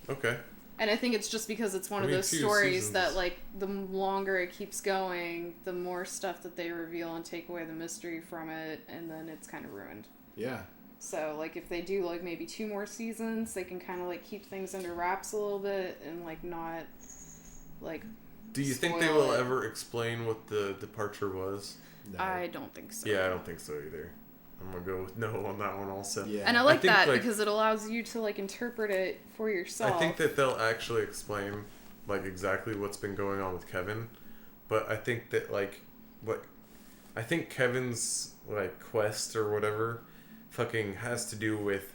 Okay. And I think it's just because it's one I of mean, those 2 stories seasons. that, like, the longer it keeps going, the more stuff that they reveal and take away the mystery from it, and then it's kind of ruined. Yeah. So, like, if they do, like, maybe 2 more seasons, they can kind of, like, keep things under wraps a little bit and, like, not, like, Do you think they spoil will it. ever explain what the departure was? No. I don't think so. Yeah, I don't think so either. I'm gonna go with no on that one also. Yeah. And I like think, that like- because it allows you to, like, interpret it for yourself. I think that they'll actually explain, like, exactly what's been going on with Kevin. But I think that, like, I think Kevin's, like, quest or whatever fucking has to do with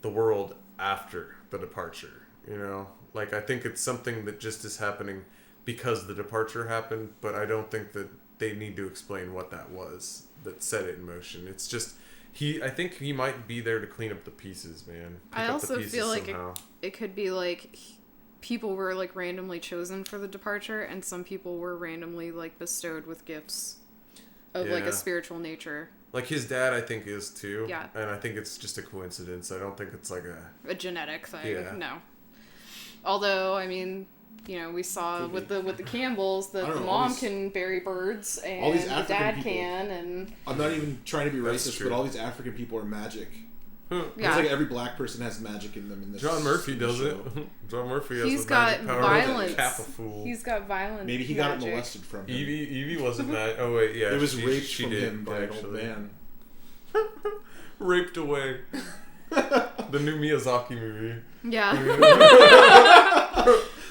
the world after the departure, you know? Like, I think it's something that just is happening because the departure happened, but I don't think that they need to explain what that was that set it in motion. It's just, I think he might be there to clean up the pieces, man. I Pick up also the pieces feel like somehow. it could be, like, people were, like, randomly chosen for the departure, and some people were randomly, like, bestowed with gifts of, like, Yeah. a spiritual nature. Like, his dad, I think, is too. Yeah. And I think it's just a coincidence. I don't think it's like A genetic thing. Yeah. No. Although, I mean, you know, we saw Could with be. the Campbells that I don't the know, all mom these- can bury birds and all these the African dad people- can, and I'm not even trying to be That's racist, true. but all these African people are magic. Huh. yeah. It's like every black person has magic in them in this. John Murphy in this does it. show. John Murphy has He's the got magic power violence. to cap a fool. He's got violent. Maybe he got magic. molested from him. Evie wasn't mad. Oh wait, yeah. it was she, raped she from did, him by an old actually. man. Raped away. The new Miyazaki movie. Yeah.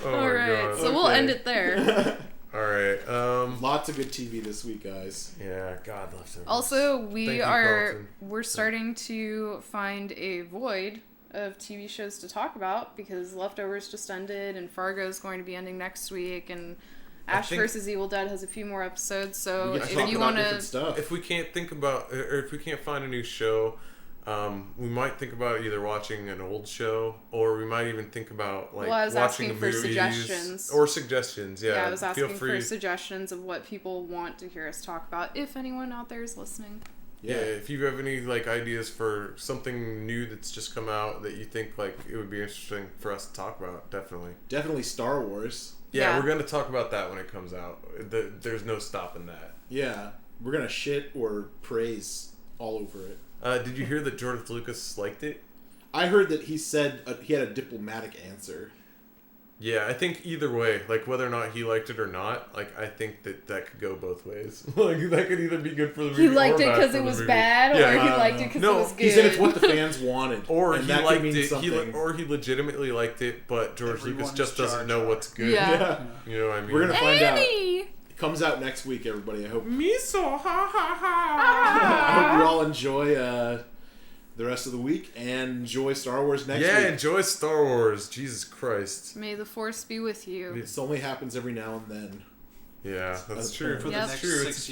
Oh All my right, god. so we'll Okay. end it there. All right. Lots of good TV this week, guys. Yeah. God leftovers. Also, Thank you, we're starting to find a void of TV shows to talk about because Leftovers just ended and Fargo is going to be ending next week and Ash think- vs. Evil Dead has a few more episodes. So We get to if talk you about want different to, stuff. If we can't think about, or if we can't find a new show, we might think about either watching an old show, or we might even think about like Well, I was watching asking for movies suggestions. or suggestions. Yeah, I was feel asking free. for suggestions of what people want to hear us talk about. If anyone out there is listening. Yeah, if you have any like ideas for something new that's just come out that you think like it would be interesting for us to talk about, definitely Star Wars. Yeah, Yeah. we're gonna talk about that when it comes out. There's no stopping that. Yeah, we're gonna shit or praise all over it. Did you hear that George Lucas liked it? I heard that he said he had a diplomatic answer. Yeah, I think either way, like whether or not he liked it or not, like I think that could go both ways. Like that could either be good for the movie. He liked or it bad because for it the was movie. bad, Yeah, or he no, liked no. it because No, it was good. He said it's what the fans wanted, Or and he that liked could mean it. something. Or he legitimately liked it, but George Everyone Lucas is just doesn't Jar know Jar. what's good. Yeah. You know what I mean? We're gonna find out. Annie! It comes out next week, everybody. I hope Miso, ha ha I ha. hope you all enjoy the rest of the week and enjoy Star Wars next Yeah, week. enjoy Star Wars. Jesus Christ. May the force be with you. This only happens every now and then. Yeah, that's That's true. fair. For the Yep. next True. It's 6